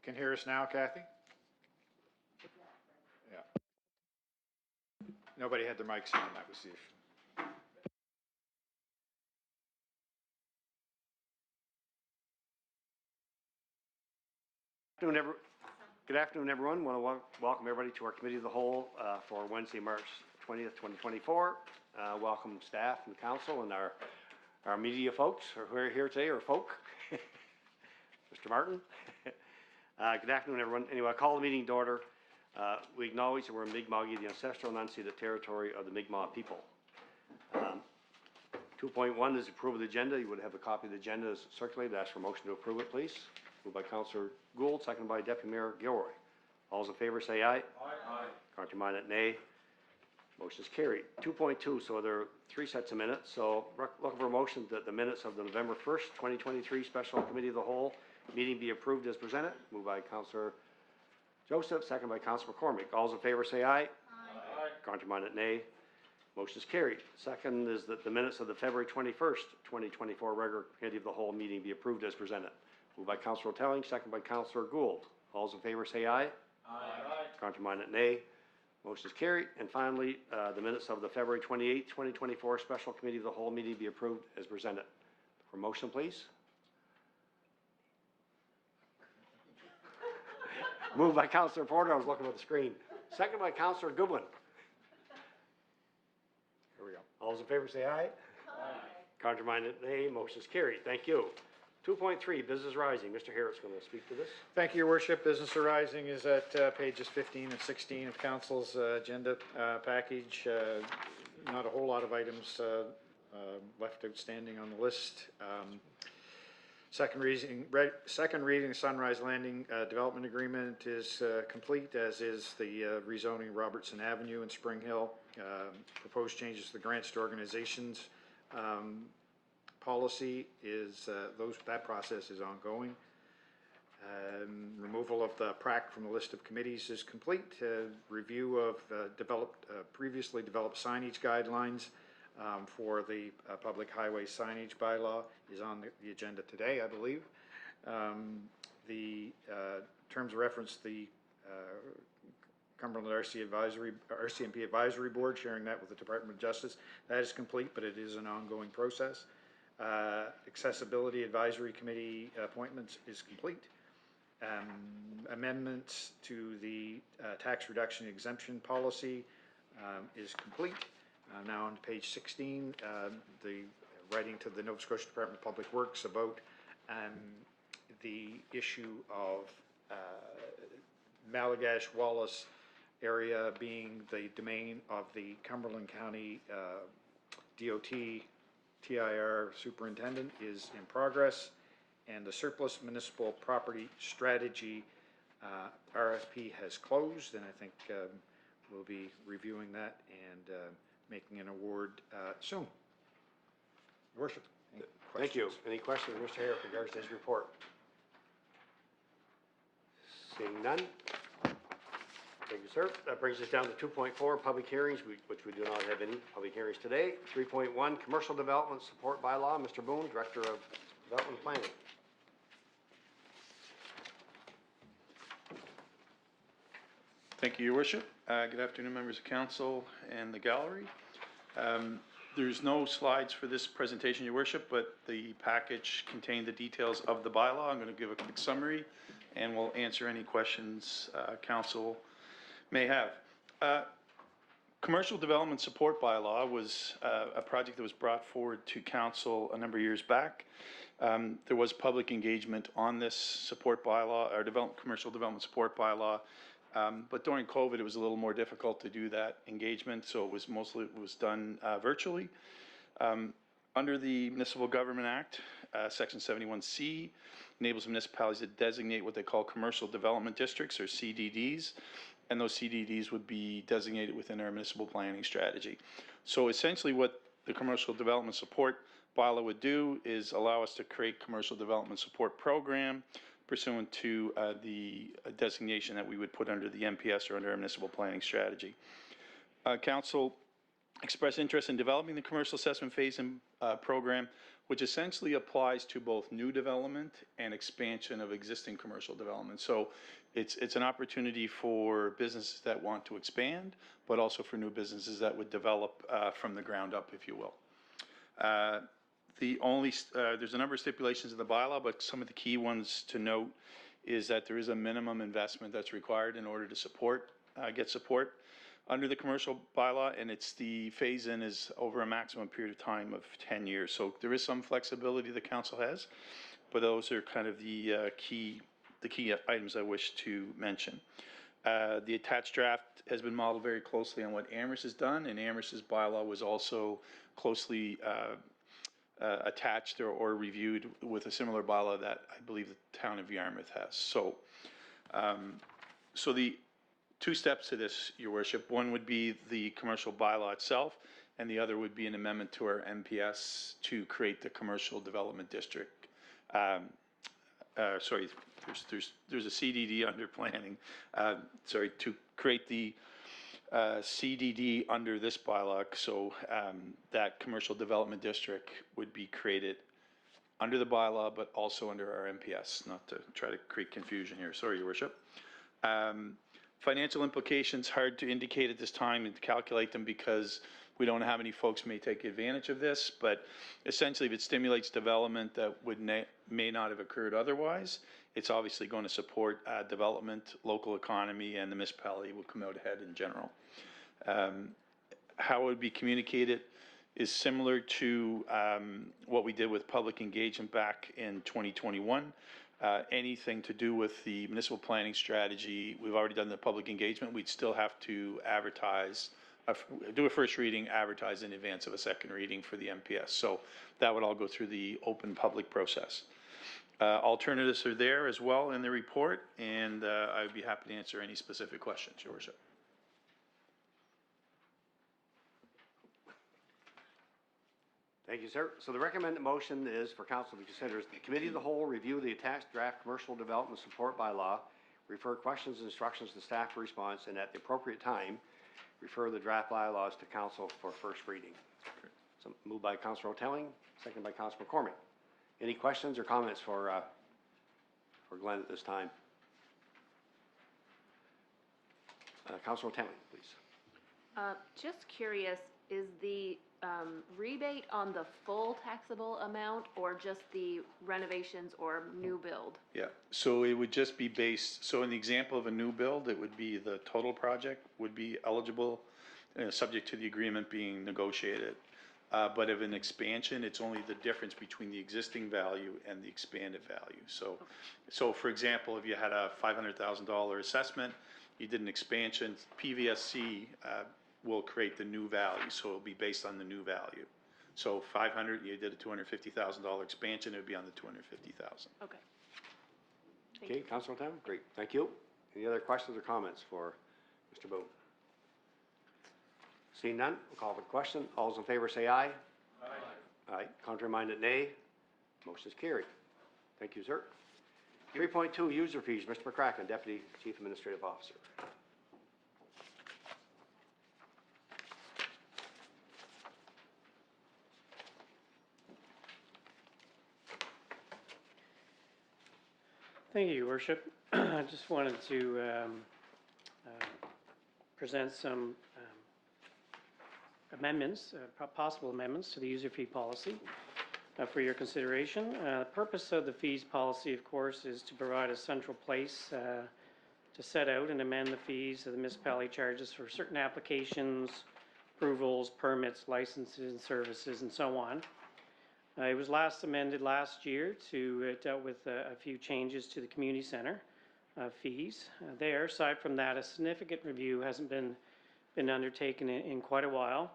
can hear us now, Kathy? Yeah. Nobody had their mics on, that was the issue. Good afternoon, everyone. I want to welcome everybody to our Committee of the Whole for Wednesday, March 20th, 2024. Welcome staff and council and our media folks who are here today, or folk. Mr. Martin. Good afternoon, everyone. Anyway, I call the meeting to order. We acknowledge that we're in Mi'kmaq, the ancestral and unceded territory of the Mi'kmaq people. 2.1 is approve of the agenda. You would have a copy of the agenda as circulated. Ask for a motion to approve it, please. Moved by Councillor Gould, seconded by Deputy Mayor Gilroy. All those in favor say aye. Aye. Contrary-minded, nay. Motion is carried. 2.2, so there are 3 sets of minutes. So looking for a motion that the minutes of the November 1st, 2023 Special Committee of the Whole meeting be approved as presented. Moved by Councillor Joseph, seconded by Councillor McCormick. All those in favor say aye. Aye. Contrary-minded, nay. Motion is carried. Second is that the minutes of the February 21st, 2024 regular Committee of the Whole meeting be approved as presented. Moved by Councillor Telling, second by Councillor Gould. All those in favor say aye. Aye. Contrary-minded, nay. Motion is carried. And finally, the minutes of the February 28th, 2024 Special Committee of the Whole meeting be approved as presented. For motion, please. Moved by Councillor Porter. I was looking at the screen. Second by Councillor Goodwin. Here we go. All those in favor say aye. Aye. Contrary-minded, nay. Motion is carried. Thank you. 2.3, Business Rising. Mr. Harris going to speak to this. Thank you, Your Worship. Business Arising is at pages 15 and 16 of Council's agenda package. Not a whole lot of items left outstanding on the list. Second reading Sunrise Landing Development Agreement is complete, as is the rezoning Robertson Avenue in Spring Hill. Proposed changes to the grants to organizations policy is that process is ongoing. Removal of the PRAC from the list of committees is complete. Review of previously developed signage guidelines for the public highway signage bylaw is on the agenda today, I believe. The terms of reference, the Cumberland RCMP Advisory Board, sharing that with the Department of Justice, that is complete, but it is an ongoing process. Accessibility Advisory Committee appointments is complete. Amendments to the tax reduction exemption policy is complete. Now on page 16, the writing to the Nova Scotia Department of Public Works about the issue of Malagash Wallace area being the domain of the Cumberland County DOT TIR superintendent is in progress, and the surplus municipal property strategy RFP has closed, and I think we'll be reviewing that and making an award soon. Your Worship. Thank you. Any questions, Mr. Harris, in regards to his report? Seeing none. Thank you, sir. That brings us down to 2.4, public hearings, which we do not have any public hearings today. 3.1, commercial development support bylaw. Mr. Boone, Director of Development Planning. Thank you, Your Worship. Good afternoon, members of council and the gallery. There's no slides for this presentation, Your Worship, but the package contained the details of the bylaw. I'm going to give a quick summary, and we'll answer any questions council may have. Commercial development support bylaw was a project that was brought forward to council a number of years back. There was public engagement on this support bylaw, or commercial development support bylaw, but during COVID it was a little more difficult to do that engagement, so it was done virtually. Under the Municipal Government Act, Section 71C enables municipalities to designate what they call commercial development districts, or CDDs, and those CDDs would be designated within our municipal planning strategy. So essentially what the commercial development support bylaw would do is allow us to create commercial development support program pursuant to the designation that we would put under the MPS or under our municipal planning strategy. Council express interest in developing the commercial assessment phase and program, which essentially applies to both new development and expansion of existing commercial development. So it's an opportunity for businesses that want to expand, but also for new businesses that would develop from the ground up, if you will. There's a number of stipulations in the bylaw, but some of the key ones to note is that there is a minimum investment that's required in order to get support under the commercial bylaw, and the phase-in is over a maximum period of time of 10 years. So there is some flexibility the council has, but those are kind of the key items I wish to mention. The attached draft has been modeled very closely on what Amherst has done, and Amherst's bylaw was also closely attached or reviewed with a similar bylaw that I believe the town of Yarmouth has. So the two steps to this, Your Worship. One would be the commercial bylaw itself, and the other would be an amendment to our MPS to create the commercial development district. Sorry, there's a CDD under planning. To create the CDD under this bylaw, so that commercial development district would be created under the bylaw, but also under our MPS, not to try to create confusion here. Sorry, Your Worship. Financial implications, hard to indicate at this time and to calculate them because we don't know how many folks may take advantage of this, but essentially if it stimulates development that may not have occurred otherwise, it's obviously going to support development, local economy, and the municipality will come out ahead in general. How it would be communicated is similar to what we did with public engagement back in 2021. Anything to do with the municipal planning strategy, we've already done the public engagement. We'd still have to advertise, do a first reading, advertise in advance of a second reading for the MPS. So that would all go through the open public process. Alternatives are there as well in the report, and I would be happy to answer any specific questions, Your Worship. Thank you, sir. So the recommended motion is for council to consider the committee of the whole review the attached draft commercial development support bylaw, refer questions and instructions to staff for response, and at the appropriate time, refer the draft bylaws to council for first reading. So moved by Councilor O'Telling, seconded by Councilor McCormick. Any questions or comments for Glenn at this time? Councilor O'Telling, please. Just curious, is the rebate on the full taxable amount or just the renovations or new build? Yeah, so it would just be based, so in the example of a new build, it would be the total project would be eligible, subject to the agreement being negotiated. But of an expansion, it's only the difference between the existing value and the expanded value. So for example, if you had a $500,000 assessment, you did an expansion, PVSC will create the new value, so it'll be based on the new value. So 500, you did a $250,000 expansion, it would be on the 250,000. Okay. Okay, Councilor O'Telling, great, thank you. Any other questions or comments for Mr. Boone? Seeing none, we'll call for the question. All those in favor say aye. Aye. Aye. Contrary minded, nay. Motion is carried. Thank you, sir. 3.2, user fees. Mr. McCracken, Deputy Chief Administrative Officer. Thank you, Your Worship. I just wanted to present some amendments, possible amendments to the user fee policy for your consideration. The purpose of the fees policy, of course, is to provide a central place to set out and amend the fees of the municipality charges for certain applications, approvals, permits, licenses, and services, and so on. It was last amended last year to dealt with a few changes to the community center fees. There, aside from that, a significant review hasn't been undertaken in quite a while,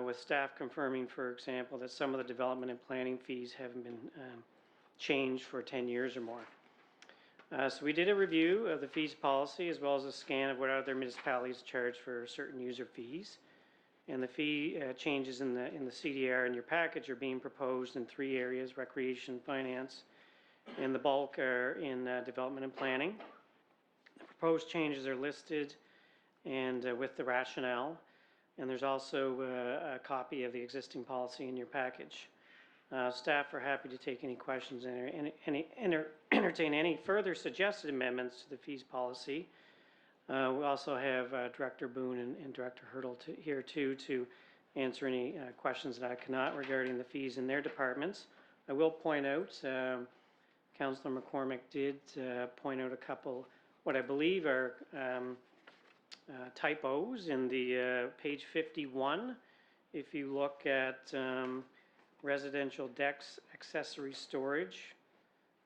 with staff confirming, for example, that some of the development and planning fees haven't been changed for 10 years or more. So we did a review of the fees policy as well as a scan of what other municipalities charge for certain user fees. And the fee changes in the CDR in your package are being proposed in 3 areas: recreation, finance, and the bulk are in development and planning. The proposed changes are listed and with the rationale. And there's also a copy of the existing policy in your package. Staff are happy to take any questions and entertain any further suggested amendments to the fees policy. We also have Director Boone and Director Hurdle here too to answer any questions that I cannot regarding the fees in their departments. I will point out, Councillor McCormick did point out a couple, what I believe are typos in the page 51. If you look at residential decks accessory storage,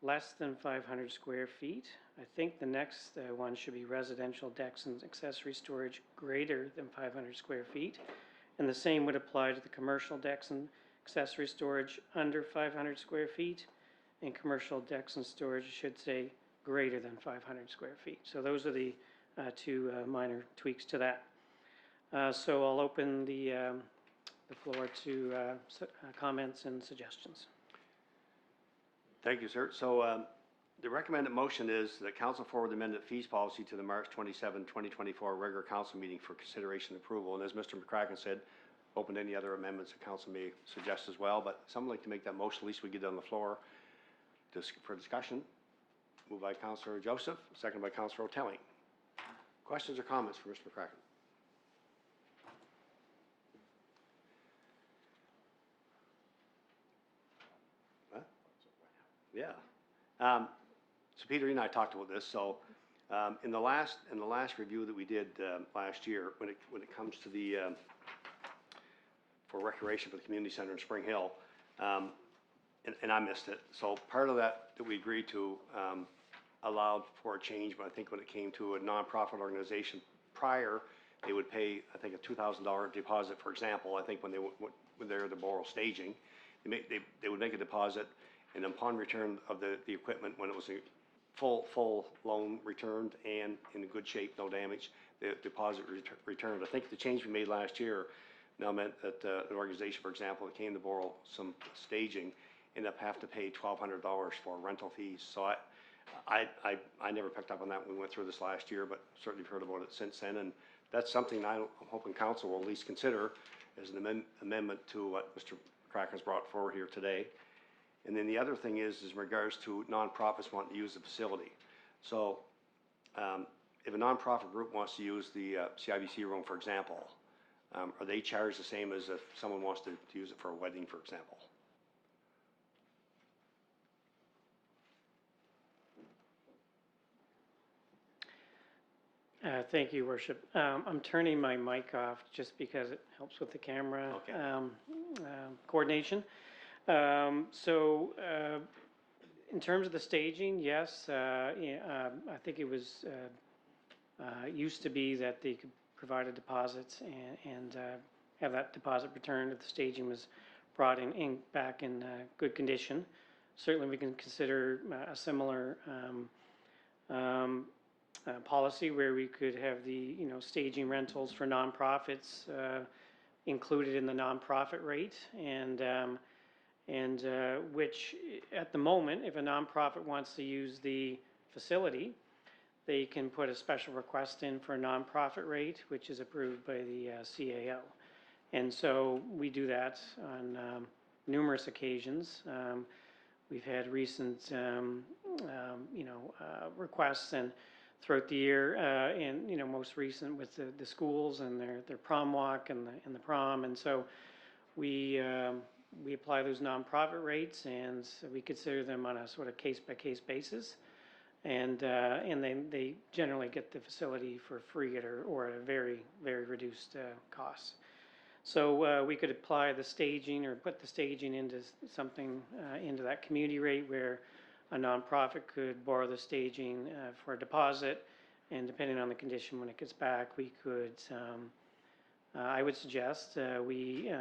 less than 500 square feet. I think the next one should be residential decks and accessory storage greater than 500 square feet. And the same would apply to the commercial decks and accessory storage under 500 square feet. And commercial decks and storage should say greater than 500 square feet. So those are the two minor tweaks to that. So I'll open the floor to comments and suggestions. Thank you, sir. So the recommended motion is that council forward the amended fees policy to the March 27, 2024 regular council meeting for consideration and approval. And as Mr. McCracken said, open to any other amendments the council may suggest as well. But someone like to make that motion, at least we get it on the floor for discussion. Moved by Councillor Joseph, seconded by Councillor O'Telling. Questions or comments for Mr. McCracken? Huh? Yeah. So Peter, you and I talked about this. So in the last review that we did last year, when it comes to the for recreation for the community center in Spring Hill, and I missed it. So part of that we agreed to allowed for a change, but I think when it came to a nonprofit organization prior, they would pay, I think, a $2,000 deposit, for example. I think when they were to borrow staging, they would make a deposit, and upon return of the equipment, when it was a full loan returned and in good shape, no damage, the deposit returned. I think the change we made last year now meant that an organization, for example, that came to borrow some staging, ended up having to pay $1,200 for rental fees. So I never picked up on that when we went through this last year, but certainly heard about it since then. And that's something I'm hoping council will at least consider as an amendment to what Mr. McCracken's brought forward here today. And then the other thing is in regards to nonprofits wanting to use the facility. So if a nonprofit group wants to use the CIBC room, for example, are they charged the same as if someone wants to use it for a wedding, for example? Thank you, Worship. I'm turning my mic off just because it helps with the camera coordination. So in terms of the staging, yes, I think it was used to be that they could provide a deposit and have that deposit returned if the staging was brought back in good condition. Certainly, we can consider a similar policy where we could have the staging rentals for nonprofits included in the nonprofit rate, and which at the moment, if a nonprofit wants to use the facility, they can put a special request in for a nonprofit rate, which is approved by the CAO. And so we do that on numerous occasions. We've had recent requests and throughout the year, and most recent with the schools and their prom walk and the prom. And so we apply those nonprofit rates, and we consider them on a sort of case-by-case basis. And then they generally get the facility for free or at a very, very reduced cost. So we could apply the staging or put the staging into something into that community rate where a nonprofit could borrow the staging for a deposit, and depending on the condition when it gets back, we could, I would suggest we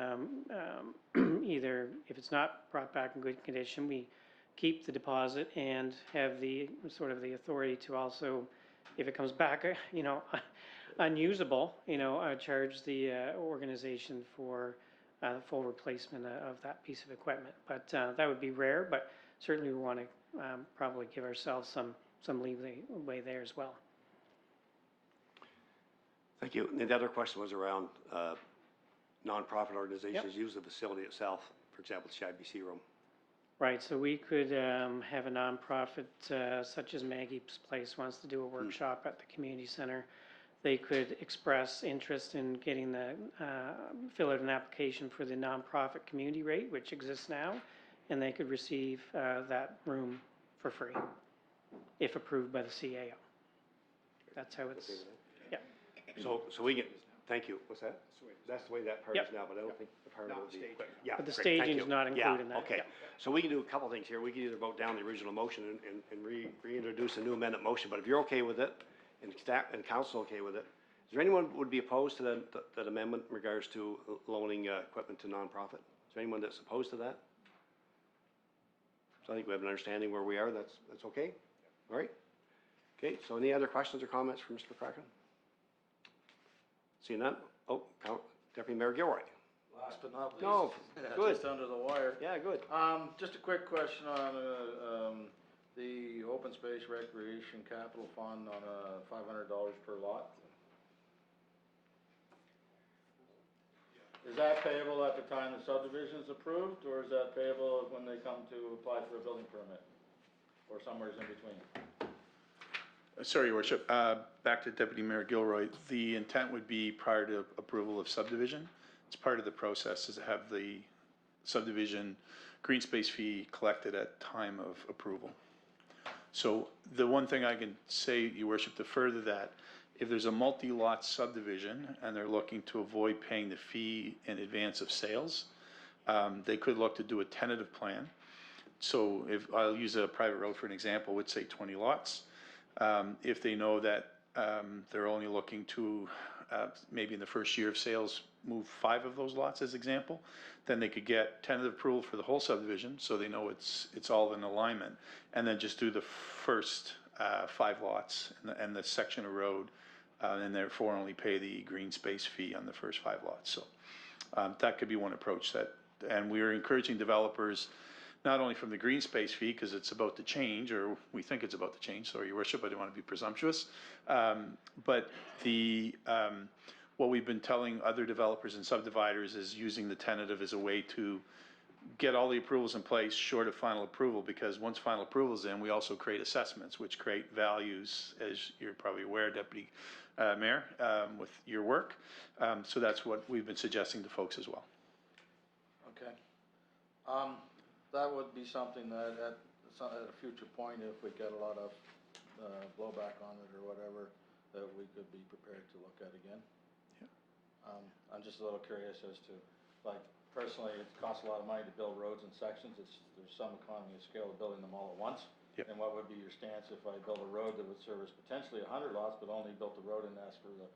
either, if it's not brought back in good condition, we keep the deposit and have the sort of the authority to also, if it comes back, unusable, charge the organization for full replacement of that piece of equipment. But that would be rare, but certainly we want to probably give ourselves some leeway there as well. Thank you. And the other question was around nonprofit organizations use the facility itself, for example, the CIBC room. Right, so we could have a nonprofit such as Maggie's Place wants to do a workshop at the community center. They could express interest in getting fill out an application for the nonprofit community rate, which exists now, and they could receive that room for free, if approved by the CAO. That's how it's, yeah. So we get, thank you, what's that? That's the way that part is Yep. now, but I don't think the part will be. Yeah, But the great, thank staging's you. not included in that, Okay, yeah. so we can do a couple things here. We can either vote down the original motion and reintroduce a new amended motion, but if you're okay with it, and staff and council okay with it, is there anyone who would be opposed to that amendment in regards to loaning equipment to nonprofit? Is there anyone that's opposed to that? So I think we have an understanding where we are, that's okay? All right? Okay, so any other questions or comments from Mr. McCracken? Seeing none? Oh, Deputy Mayor Gilroy. Last but not least. No, Yeah, good. Just under the wire. Yeah, good. Just a quick question on, the open space recreation capital fund on, $500 per lot. Is that payable at the time the subdivision is approved, or is that payable when they come to apply for a building permit? Or somewhere in between? Sorry, Your Worship, back to Deputy Mayor Gilroy. The intent would be prior to approval of subdivision. It's part of the process is to have the subdivision green space fee collected at time of approval. So the one thing I can say, Your Worship, to further that, if there's a multi-lot subdivision and they're looking to avoid paying the fee in advance of sales, they could look to do a tentative plan. So if I'll use a private road for an example, would say 20 lots. If they know that they're only looking to maybe in the first year of sales move 5 of those lots as example, then they could get tentative approval for the whole subdivision, so they know it's all in alignment, and then just do the first 5 lots and the section of road, and therefore only pay the green space fee on the first 5 lots. So that could be one approach and we are encouraging developers not only from the green space fee, because it's about to change, or we think it's about to change, sorry, Your Worship, I don't want to be presumptuous, but what we've been telling other developers and subdividers is using the tentative as a way to get all the approvals in place short of final approval, because once final approval is in, we also create assessments, which create values, as you're probably aware, Deputy Mayor, with your work. So that's what we've been suggesting to folks as well. Okay. That would be something that at a future point, if we get a lot of blowback on it or whatever, that we could be prepared to look at again. Yeah. I'm just a little curious as to, like, personally, it costs a lot of money to build roads in sections. There's some economy of scale of building them all at once. Yep. And what would be your stance if I built a road that would service potentially 100 lots, but only built the road and asked for the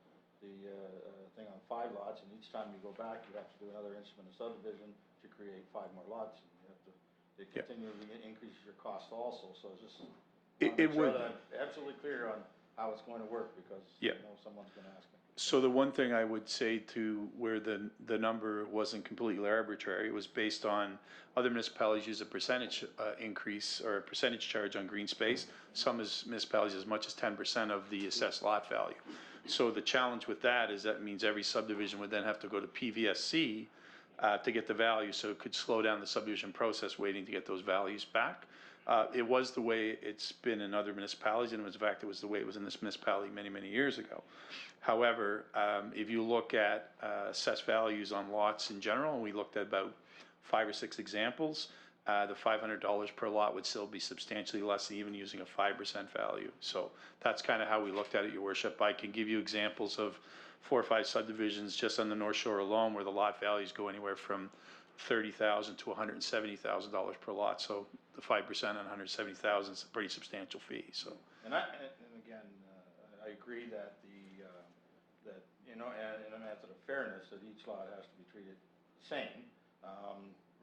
thing on 5 lots, and each time you go back, you have to do another instrument of subdivision to create 5 more lots. And you have to, it continually increases your cost also, so it's just, It would. that I'm absolutely clear on how it's going to work, because Yeah. I know someone's gonna ask me. So the one thing I would say to where the number wasn't completely arbitrary, it was based on other municipalities use a percentage increase or a percentage charge on green space. Some municipalities as much as 10% of the assessed lot value. So the challenge with that is that means every subdivision would then have to go to PVSC to get the value, so it could slow down the subdivision process waiting to get those values back. It was the way it's been in other municipalities, and in fact, it was the way it was in this municipality many, many years ago. However, if you look at assessed values on lots in general, and we looked at about 5 or 6 examples, the $500 per lot would still be substantially less than even using a 5% value. So that's kind of how we looked at it, Your Worship. I can give you examples of 4 or 5 subdivisions just on the North Shore alone where the lot values go anywhere from $30,000 to $170,000 per lot. So the 5% on $170,000 is a pretty substantial fee. So. And again, I agree that that, you know, and in a method of fairness, that each lot has to be treated the same,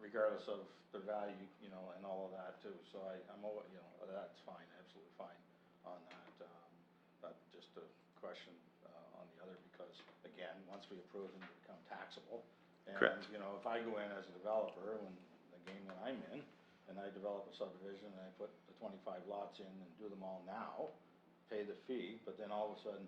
regardless of their value, you know, and all of that too. So I'm, you know, that's fine, absolutely fine on that. But just a question on the other, because again, once we approve them, they become taxable. And, Correct. you know, if I go in as a developer, when the game that I'm in, and I develop a subdivision and I put the 25 lots in and do them all now, pay the fee, but then all of a sudden,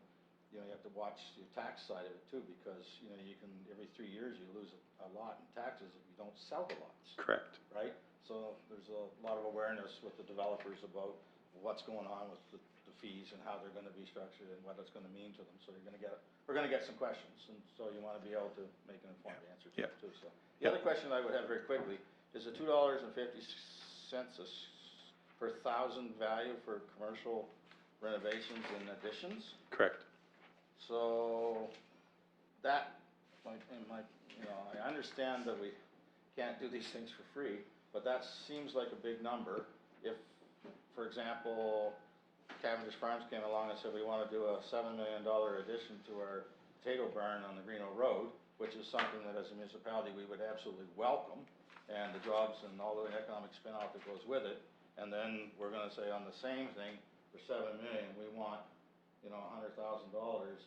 you know, you have to watch your tax side of it too, because, you know, you can, every 3 years you lose a lot in taxes if you don't sell the lots, Correct. right? So there's a lot of awareness with the developers about what's going on with the fees and how they're gonna be structured and what it's gonna mean to them. So we're gonna get some questions, and so you wanna be able to make an informed answer to Yeah. them too, so. The other question I would have very quickly, is the $2.50 per thousand value for commercial renovations and additions? Correct. So, that, you know, I understand that we can't do these things for free, but that seems like a big number. If, for example, Cavendish Farms came along and said, we wanna do a $7 million addition to our potato barn on the Greeno Road, which is something that as a municipality, we would absolutely welcome, and the jobs and all the economic spin-off that goes with it, and then we're gonna say on the same thing, for $7 million, we want, you know, $100,000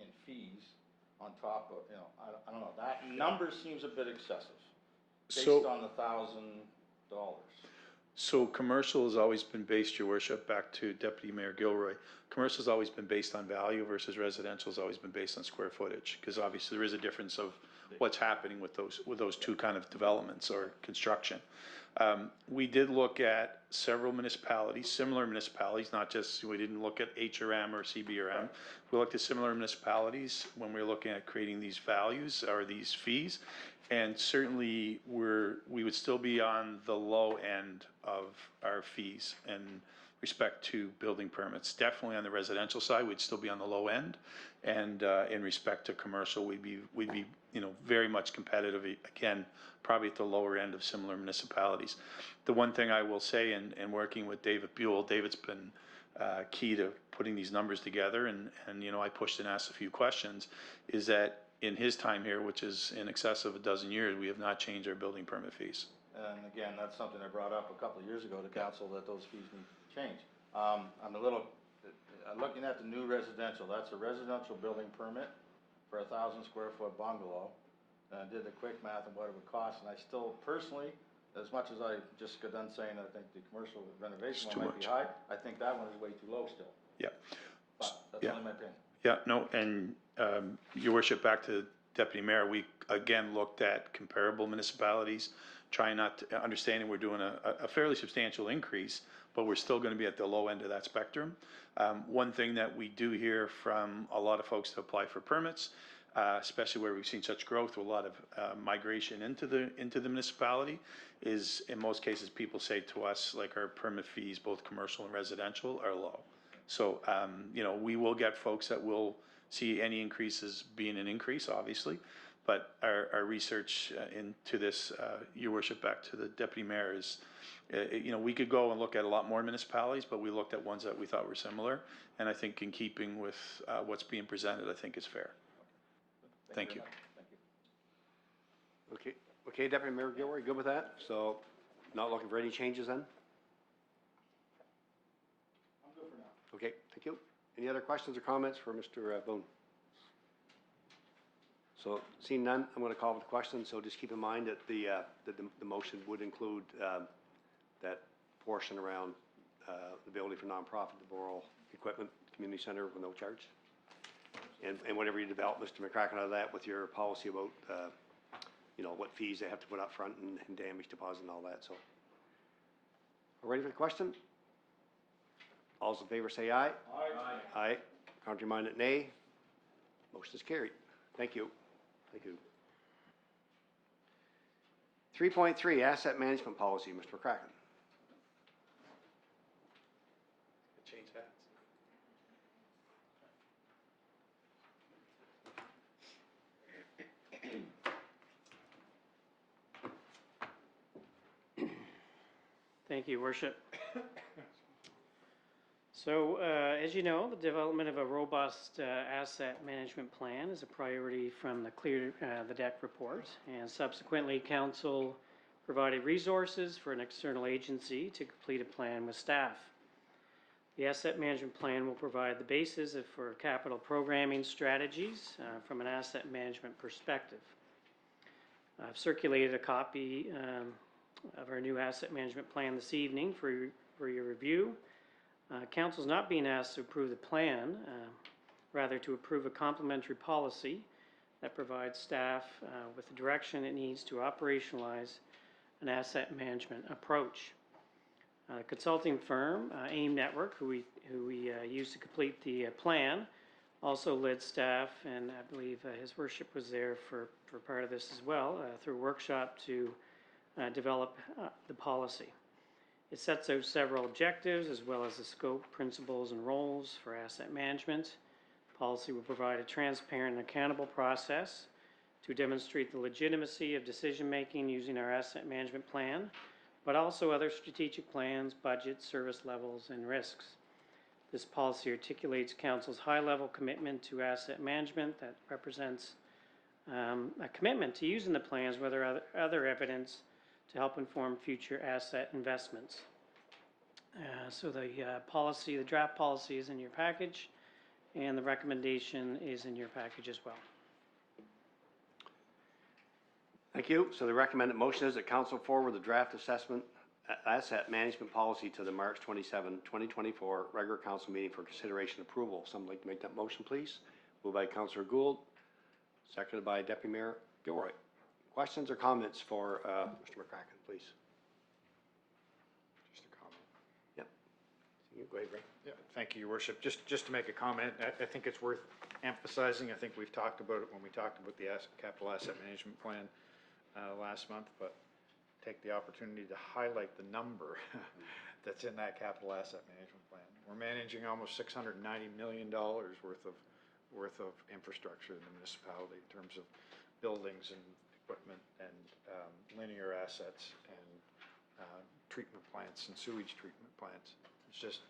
in fees on top of, you know, I don't know, that number seems a bit excessive, based So- on the $1,000. So commercial has always been based, your worship, back to Deputy Mayor Gilroy, commercial's always been based on value versus residential's always been based on square footage, because obviously there is a difference of what's happening with those two kind of developments or construction. We did look at several municipalities, similar municipalities, not just, we didn't look at HRM or CBRM. We looked at similar municipalities when we were looking at creating these values or these fees. And certainly we would still be on the low end of our fees in respect to building permits. Definitely on the residential side, we'd still be on the low end. And in respect to commercial, we'd be, you know, very much competitive, again, probably at the lower end of similar municipalities. The one thing I will say, in working with David Buell, David's been key to putting these numbers together, and you know, I pushed and asked a few questions, is that in his time here, which is in excess of a dozen years, we have not changed our building permit fees. And again, that's something I brought up a couple of years ago to council, that those fees need to change. I'm looking at the new residential, that's a residential building permit for a 1,000 square foot bungalow. And I did the quick math on what it would cost, and I still personally, as much as I just got done saying I think the commercial renovation It's one too might be much. high, I think that one is way too low still, Yeah. but that's Yeah. only my opinion. Yeah, no, and your worship, back to Deputy Mayor, we again looked at comparable municipalities, trying not to, understanding we're doing a fairly substantial increase, but we're still gonna be at the low end of that spectrum. One thing that we do hear from a lot of folks that apply for permits, especially where we've seen such growth, with a lot of migration into the municipality, is in most cases, people say to us, like, our permit fees, both commercial and residential, are low. So, you know, we will get folks that will see any increases being an increase, obviously, but our research into this, your worship, back to the Deputy Mayor, is, you know, we could go and look at a lot more municipalities, but we looked at ones that we thought were similar, and I think in keeping with what's being presented, I think is fair. Thank you. Thank you. Okay, Deputy Mayor Gilroy, good with that? So, not looking for any changes then? I'm good for now. Okay, thank you. Any other questions or comments for Mr. Boone? So, seeing none, I'm gonna call for the question, so just keep in mind that the motion would include, that portion around, the ability for nonprofit to borrow equipment, community center with no charge. And whatever you develop, Mr. McCracken, out of that with your policy about, you know, what fees they have to put up front and damage deposit and all that, so. Ready for the question? All's in favor say aye. Aye. Aye. Contrary minded, nay. Motion is carried. Thank you. Thank you. 3.3, asset management policy, Mr. McCracken. Change hats. Thank you, Worship. So, as you know, the development of a robust asset management plan is a priority from the Clear the Deck report, and subsequently, Council provided resources for an external agency to complete a plan with staff. The asset management plan will provide the basis for capital programming strategies from an asset management perspective. I've circulated a copy of our new asset management plan this evening for your review. Council's not being asked to approve the plan, rather to approve a complementary policy that provides staff with the direction it needs to operationalize an asset management approach. The consulting firm, AIM Network, who we used to complete the plan, also led staff, and I believe His Worship was there for part of this as well, through a workshop to develop the policy. It sets out several objectives as well as the scope, principles, and roles for asset management. Policy will provide a transparent and accountable process to demonstrate the legitimacy of decision-making using our asset management plan, but also other strategic plans, budgets, service levels, and risks. This policy articulates Council's high-level commitment to asset management that represents a commitment to using the plans with other evidence to help inform future asset investments. So the draft policy is in your package, and the recommendation is in your package as well. Thank you. So the recommended motion is that Council forward the draft asset management policy to the March 27, 2024 regular council meeting for consideration and approval. Someone like to make that motion, please? Moved by Councillor Gould, seconded by Deputy Mayor Gilroy. Questions or comments for Mr. McCracken, please? Just a comment. Yep. Go ahead, Ray. Yeah, thank you, Your Worship. Just to make a comment, I think it's worth emphasizing. I think we've talked about it when we talked about the capital asset management plan last month, but take the opportunity to highlight the number that's in that capital asset management plan. We're managing almost $690 million worth of infrastructure in the municipality in terms of buildings and equipment and linear assets and treatment plants and sewage treatment plants. It's just,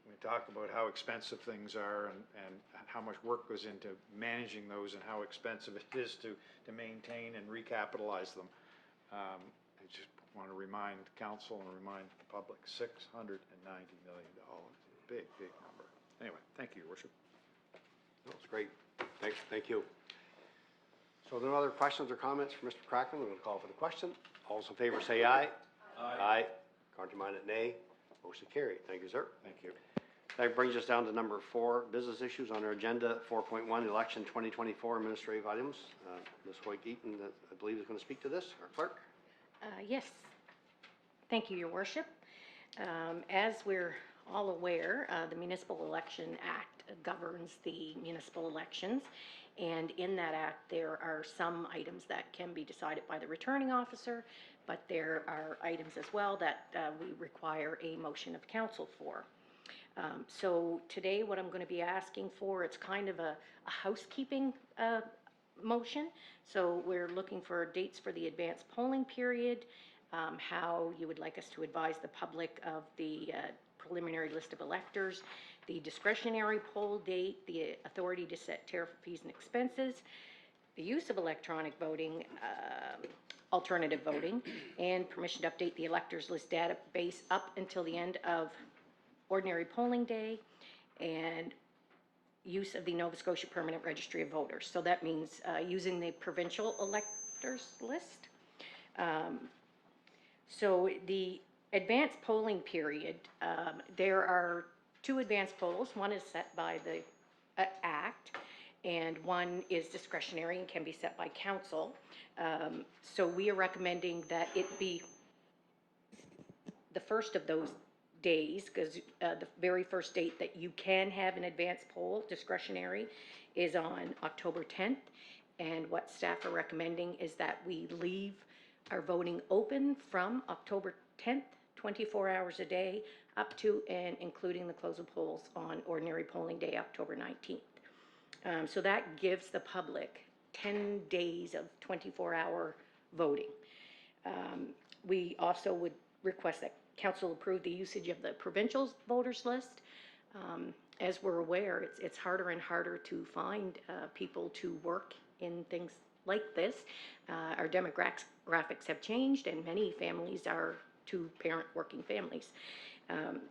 we talk about how expensive things are and how much work goes into managing those and how expensive it is to maintain and recapitalize them. I just want to remind council and remind the public, $690 million. Big, big number. Anyway, thank you, Your Worship. That's great. Thank you. So there are no other questions or comments for Mr. Crackman. We're going to call for the question. All those in favor say aye. Aye. Contrary-minded, nay. Motion carried. Thank you, sir. Thank you. That brings us down to number 4, business issues on our agenda. 4.1, election 2024 administrative items. Ms. Hoyt-Eaton, I believe, is going to speak to this. Our clerk. Yes. Thank you, Your Worship. As we're all aware, the Municipal Election Act governs the municipal elections, and in that act there are some items that can be decided by the returning officer, but there are items as well that we require a motion of council for. So today what I'm going to be asking for, it's kind of a housekeeping motion. So we're looking for dates for the advanced polling period, how you would like us to advise the public of the preliminary list of electors, the discretionary poll date, the authority to set tariff fees and expenses, the use of electronic voting, alternative voting, and permission to update the electors list database up until the end of ordinary polling day, and use of the Nova Scotia Permanent Registry of Voters. So that means using the provincial electors list. So the advanced polling period, there are 2 advanced polls. One is set by the Act, and one is discretionary and can be set by council. So we are recommending that it be the first of those days, because the very first date that you can have an advanced poll, discretionary, is on October 10th. And what staff are recommending is that we leave our voting open from October 10th, 24 hours a day, up to and including the close of polls on ordinary polling day, October 19th. So that gives the public 10 days of 24-hour voting. We also would request that council approve the usage of the provincial voters list. As we're aware, it's harder and harder to find people to work in things like this. Our demographics have changed, and many families are 2-parent working families.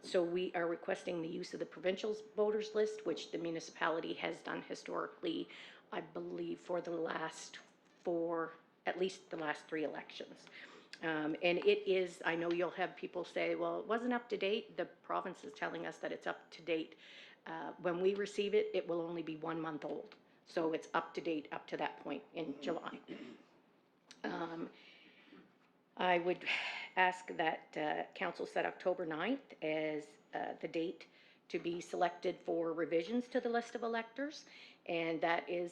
So we are requesting the use of the provincial voters list, which the municipality has done historically, I believe, for the last at least the last 3 elections. And it is, I know you'll have people say, well, it wasn't up to date. The province is telling us that it's up to date. When we receive it, it will only be 1 month old. So it's up to date up to that point in July. I would ask that council set October 9th as the date to be selected for revisions to the list of electors. And that is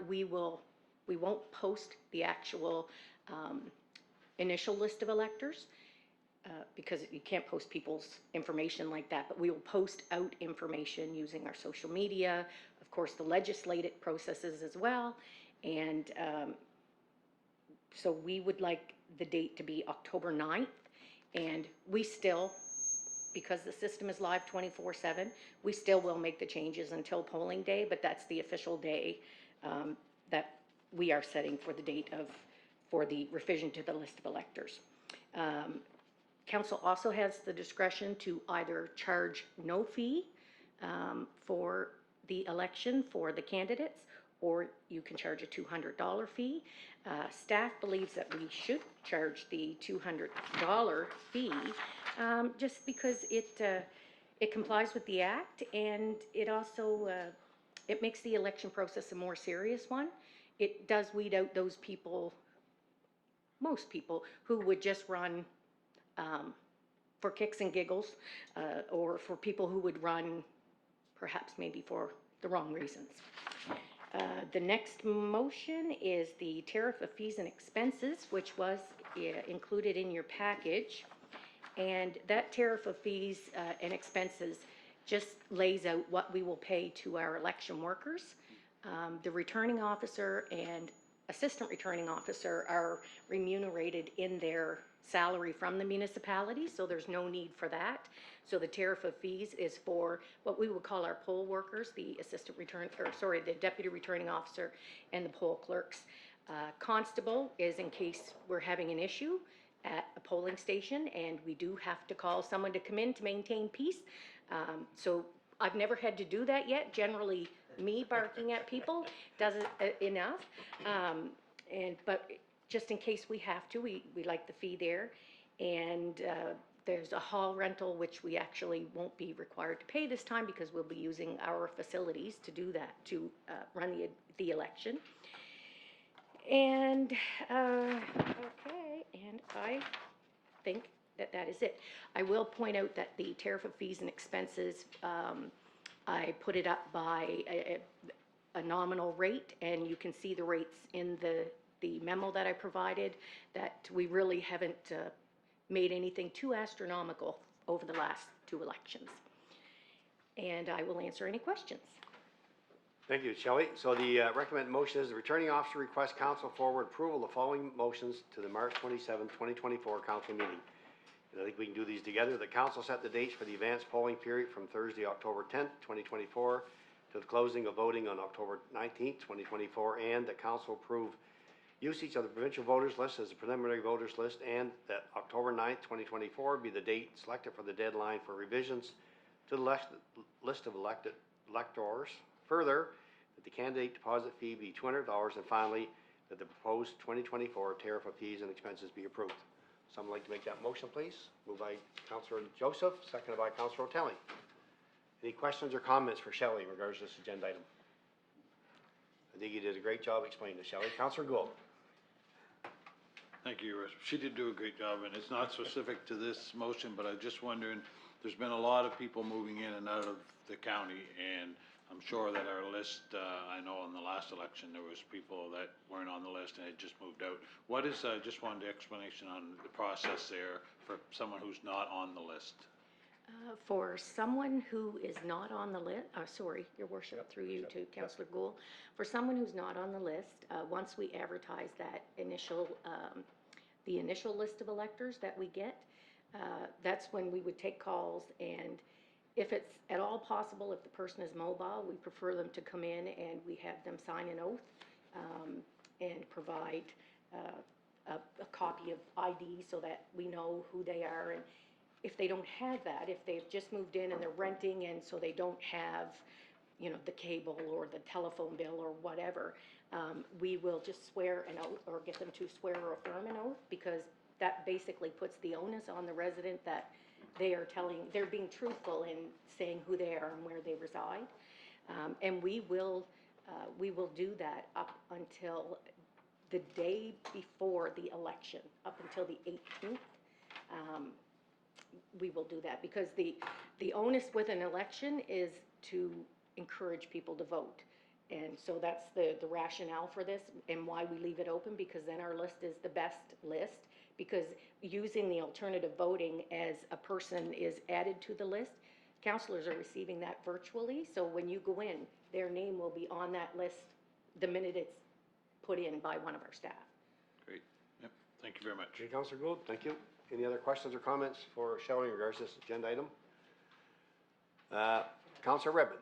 we won't post the actual initial list of electors because you can't post people's information like that, but we will post out information using our social media, of course, the legislative processes as well. And so we would like the date to be October 9th, and we still, because the system is live 24/7, we still will make the changes until polling day, but that's the official day that we are setting for the date for the revision to the list of electors. Council also has the discretion to either charge no fee for the election for the candidates, or you can charge a $200 fee. Staff believes that we should charge the $200 fee just because it complies with the act, and it also it makes the election process a more serious one. It does weed out those people, most people, who would just run for kicks and giggles, or for people who would run perhaps maybe for the wrong reasons. The next motion is the tariff of fees and expenses, which was included in your package. And that tariff of fees and expenses just lays out what we will pay to our election workers. The returning officer and assistant returning officer are remunerated in their salary from the municipality, so there's no need for that. So the tariff of fees is for what we would call our poll workers, the the deputy returning officer and the poll clerks. Constable is in case we're having an issue at a polling station and we do have to call someone to come in to maintain peace. So I've never had to do that yet. Generally, me barking at people doesn't enough. But just in case we have to, we like the fee there. And there's a hall rental, which we actually won't be required to pay this time because we'll be using our facilities to do that, to run the election. And, okay, and I think that is it. I will point out that the tariff of fees and expenses, I put it up by a nominal rate, and you can see the rates in the memo that I provided, that we really haven't made anything too astronomical over the last 2 elections. And I will answer any questions. Thank you, Shelley. So the recommended motion is the returning officer requests council forward approval of the following motions to the March 27, 2024 council meeting. And I think we can do these together. The council set the dates for the advanced polling period from Thursday, October 10th, 2024 to the closing of voting on October 19th, 2024, and the council approve usage of the provincial voters list as a preliminary voters list, and that October 9th, 2024 be the date selected for the deadline for revisions to the list of elected electors. Further, that the candidate deposit fee be $200, and finally, that the proposed 2024 tariff of fees and expenses be approved. Someone like to make that motion, please? Moved by Councillor Joseph, seconded by Councillor O'Telly. Any questions or comments for Shelley in regards to this agenda item? I think you did a great job explaining to Shelley. Councillor Gould. Thank you, Your Worship. She did do a great job, and it's not specific to this motion, but I'm just wondering, there's been a lot of people moving in and out of the county, and I'm sure that our list, I know in the last election, there was people that weren't on the list and had just moved out. What is, just wanted explanation on the process there for someone who's not on the list? For someone who is not on the list, sorry, Your Worship, through you to Councillor Gould. For someone who's not on the list, once we advertise that the initial list of electors that we get, that's when we would take calls, and if it's at all possible, if the person is mobile, we prefer them to come in and we have them sign an oath and provide a copy of ID so that we know who they are. And if they don't have that, if they've just moved in and they're renting, and so they don't have, the cable or the telephone bill or whatever, we will just swear an oath or get them to swear or affirm an oath, because that basically puts the onus on the resident that they're being truthful in saying who they are and where they reside. And we will do that up until the day before the election, up until the 18th. We will do that, because the onus with an election is to encourage people to vote. And so that's the rationale for this, and why we leave it open, because then our list is the best list. Because using the alternative voting as a person is added to the list, councillors are receiving that virtually, so when you go in, their name will be on that list the minute it's put in by one of our staff. Great. Yep. Thank you very much. Okay, Councillor Gould, thank you. Any other questions or comments for Shelley in regards to this agenda item? Councillor Redmond.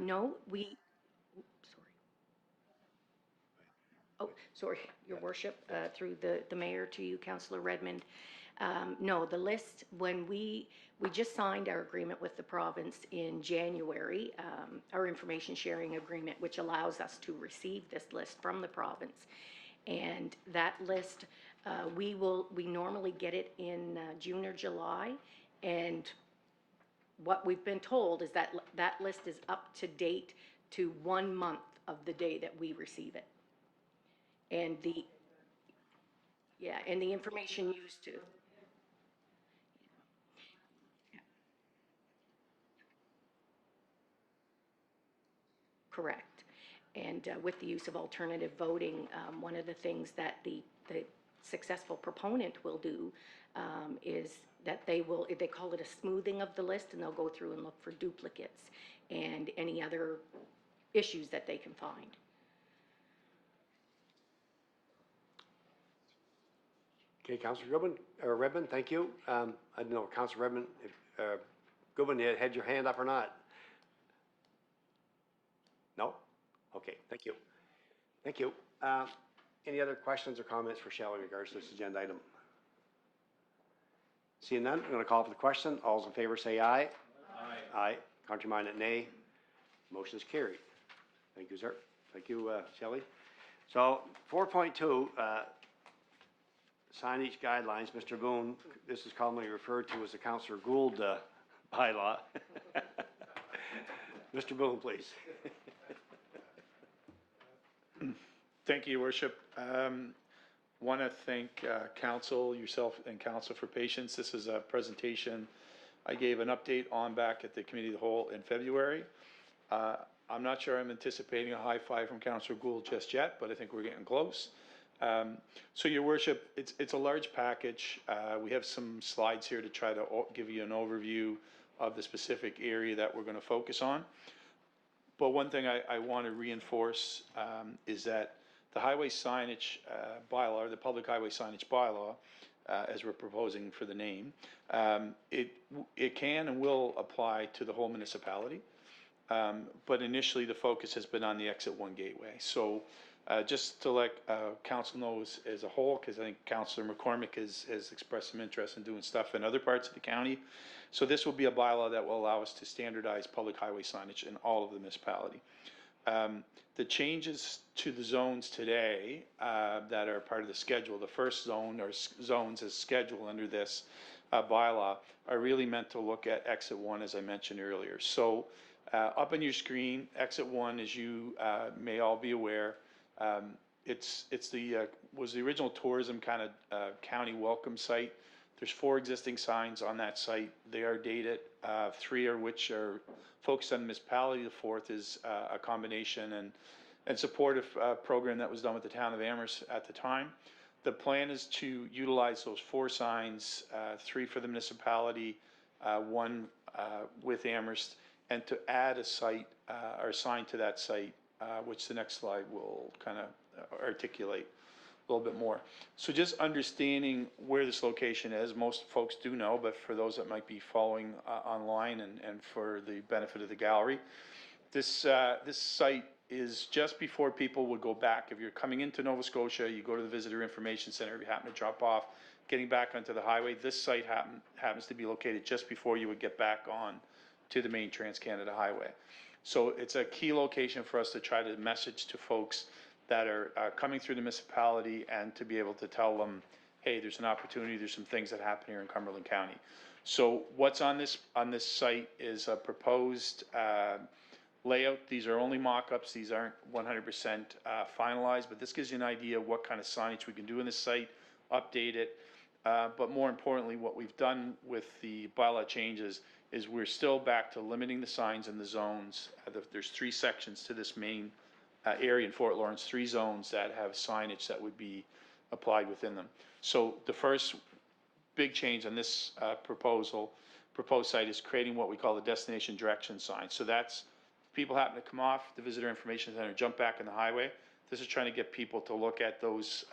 No, sorry. Oh, sorry, Your Worship, through the mayor to you, Councillor Redmond. No, the list, when we just signed our agreement with the province in January, our information sharing agreement, which allows us to receive this list from the province. And that list, we normally get it in June or July, and what we've been told is that that list is up to date to 1 month of the day that we receive it. And the information used to. Correct. And with the use of alternative voting, one of the things that the successful proponent will do is that they call it a smoothing of the list, and they'll go through and look for duplicates and any other issues that they can find. Okay, Councillor Redmond, thank you. I don't know, Councillor Redmond, if, Goodwin, you had your hand up or not? No? Okay, thank you. Thank you. Any other questions or comments for Shelley in regards to this agenda item? Seeing none, I'm going to call for the question. All those in favor say aye. Aye. Aye. Contrary minded, nay. Motion is carried. Thank you, sir. Thank you, Shelley. So 4.2, signage guidelines. Mr. Boone, this is commonly referred to as the Councillor Gould bylaw. Mr. Boone, please. Thank you, Your Worship. Want to thank council, yourself and council for patience. This is a presentation I gave an update on back at the Committee of the Whole in February. I'm not sure I'm anticipating a high five from Councillor Gould just yet, but I think we're getting close. So, Your Worship, it's a large package. We have some slides here to try to give you an overview of the specific area that we're going to focus on. But one thing I want to reinforce is that the highway signage bylaw, or the public highway signage bylaw, as we're proposing for the name, it can and will apply to the whole municipality. But initially the focus has been on the Exit 1 gateway. So just to let council know as a whole, because I think Councillor McCormick has expressed some interest in doing stuff in other parts of the county. So this will be a bylaw that will allow us to standardize public highway signage in all of the municipality. The changes to the zones today that are part of the schedule, the first zone or zones as scheduled under this bylaw, are really meant to look at Exit 1, as I mentioned earlier. So up on your screen, Exit 1, as you may all be aware, was the original tourism kind of county welcome site. There's 4 existing signs on that site. They are dated, 3 of which are focused on the municipality. The 4th is a combination and supportive program that was done with the town of Amherst at the time. The plan is to utilize those 4 signs, 3 for the municipality, 1 with Amherst, and to add a site or sign to that site, which the next slide will kind of articulate a little bit more. So just understanding where this location is, most folks do know, but for those that might be following online and for the benefit of the gallery, this site is just before people would go back. If you're coming into Nova Scotia, you go to the Visitor Information Center, if you happen to drop off, getting back onto the highway, this site happens to be located just before you would get back on to the main Trans-Canada Highway. So it's a key location for us to try to message to folks that are coming through the municipality and to be able to tell them, hey, there's an opportunity, there's some things that happen here in Cumberland County. So what's on this site is a proposed layout. These are only mock-ups, these aren't 100% finalized, but this gives you an idea of what kind of signage we can do in this site, update it. But more importantly, what we've done with the bylaw changes is we're still back to limiting the signs and the zones. There's 3 sections to this main area in Fort Lawrence, 3 zones that have signage that would be applied within them. So the first big change on this proposed site is creating what we call the destination direction sign. So that's, if people happen to come off the visitor information center and jump back in the highway, this is trying to get people to look at those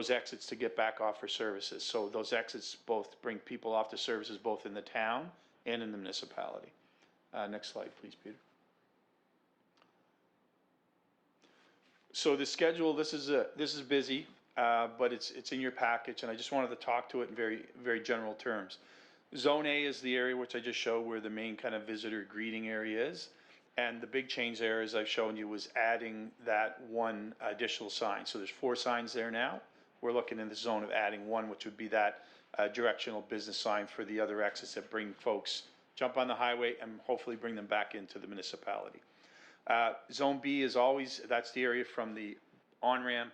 exits to get back off for services. So those exits both bring people off to services both in the town and in the municipality. Next slide, please, Peter. So the schedule, this is busy, but it's in your package, and I just wanted to talk to it in very general terms. Zone A is the area which I just showed where the main kind of visitor greeting area is, and the big change there, as I've shown you, was adding that 1 additional sign. So there's 4 signs there now. We're looking in the zone of adding 1, which would be that directional business sign for the other exits that bring folks, jump on the highway and hopefully bring them back into the municipality. Zone B is always, that's the area from the on-ramp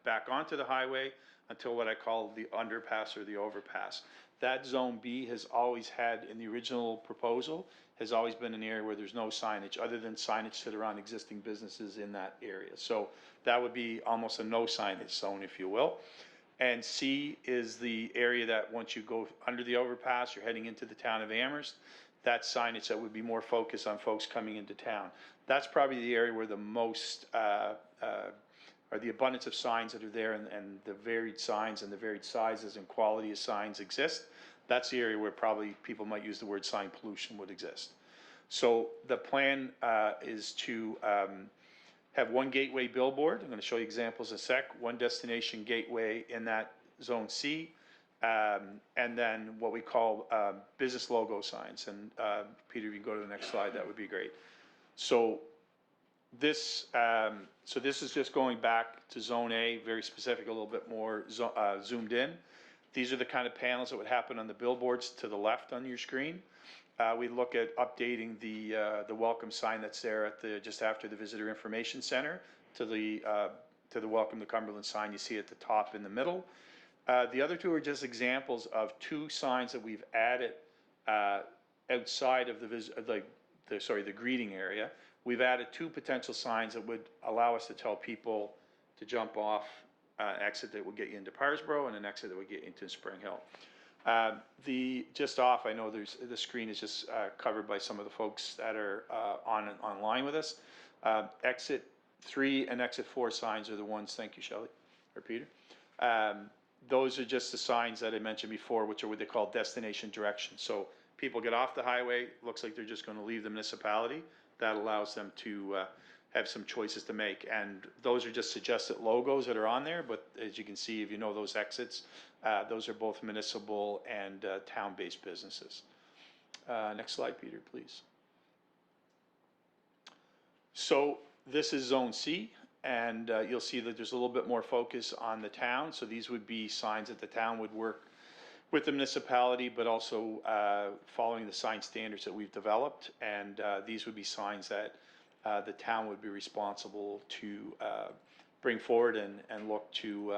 back onto the highway until what I call the underpass or the overpass. That Zone B has always had, in the original proposal, has always been an area where there's no signage other than signage that are on existing businesses in that area. So that would be almost a no signage zone, if you will. And C is the area that once you go under the overpass, you're heading into the town of Amherst. That signage that would be more focused on folks coming into town. That's probably the area where the most, or the abundance of signs that are there and the varied signs and the varied sizes and quality of signs exist. That's the area where probably people might use the word sign pollution would exist. So the plan is to have 1 gateway billboard. I'm going to show you examples in a sec. 1 destination gateway in that Zone C. And then what we call business logo signs. And Peter, if you can go to the next slide, that would be great. So this is just going back to Zone A, very specific, a little bit more zoomed in. These are the kind of panels that would happen on the billboards to the left on your screen. We look at updating the welcome sign that's there at just after the visitor information center to the welcome to Cumberland sign you see at the top in the middle. The other 2 are just examples of 2 signs that we've added outside of the greeting area. We've added 2 potential signs that would allow us to tell people to jump off an exit that would get you into Parsboro and an exit that would get you into Spring Hill. Just off, I know the screen is just covered by some of the folks that are online with us. Exit 3 and exit 4 signs are the ones, thank you, Shelley, or Peter. Those are just the signs that I mentioned before, which are what they call destination directions. So people get off the highway, looks like they're just going to leave the municipality. That allows them to have some choices to make. And those are just suggested logos that are on there. But as you can see, if you know those exits, those are both municipal and town-based businesses. Next slide, Peter, please. So this is Zone C. And you'll see that there's a little bit more focus on the town. So these would be signs that the town would work with the municipality, but also following the sign standards that we've developed. And these would be signs that the town would be responsible to bring forward and look to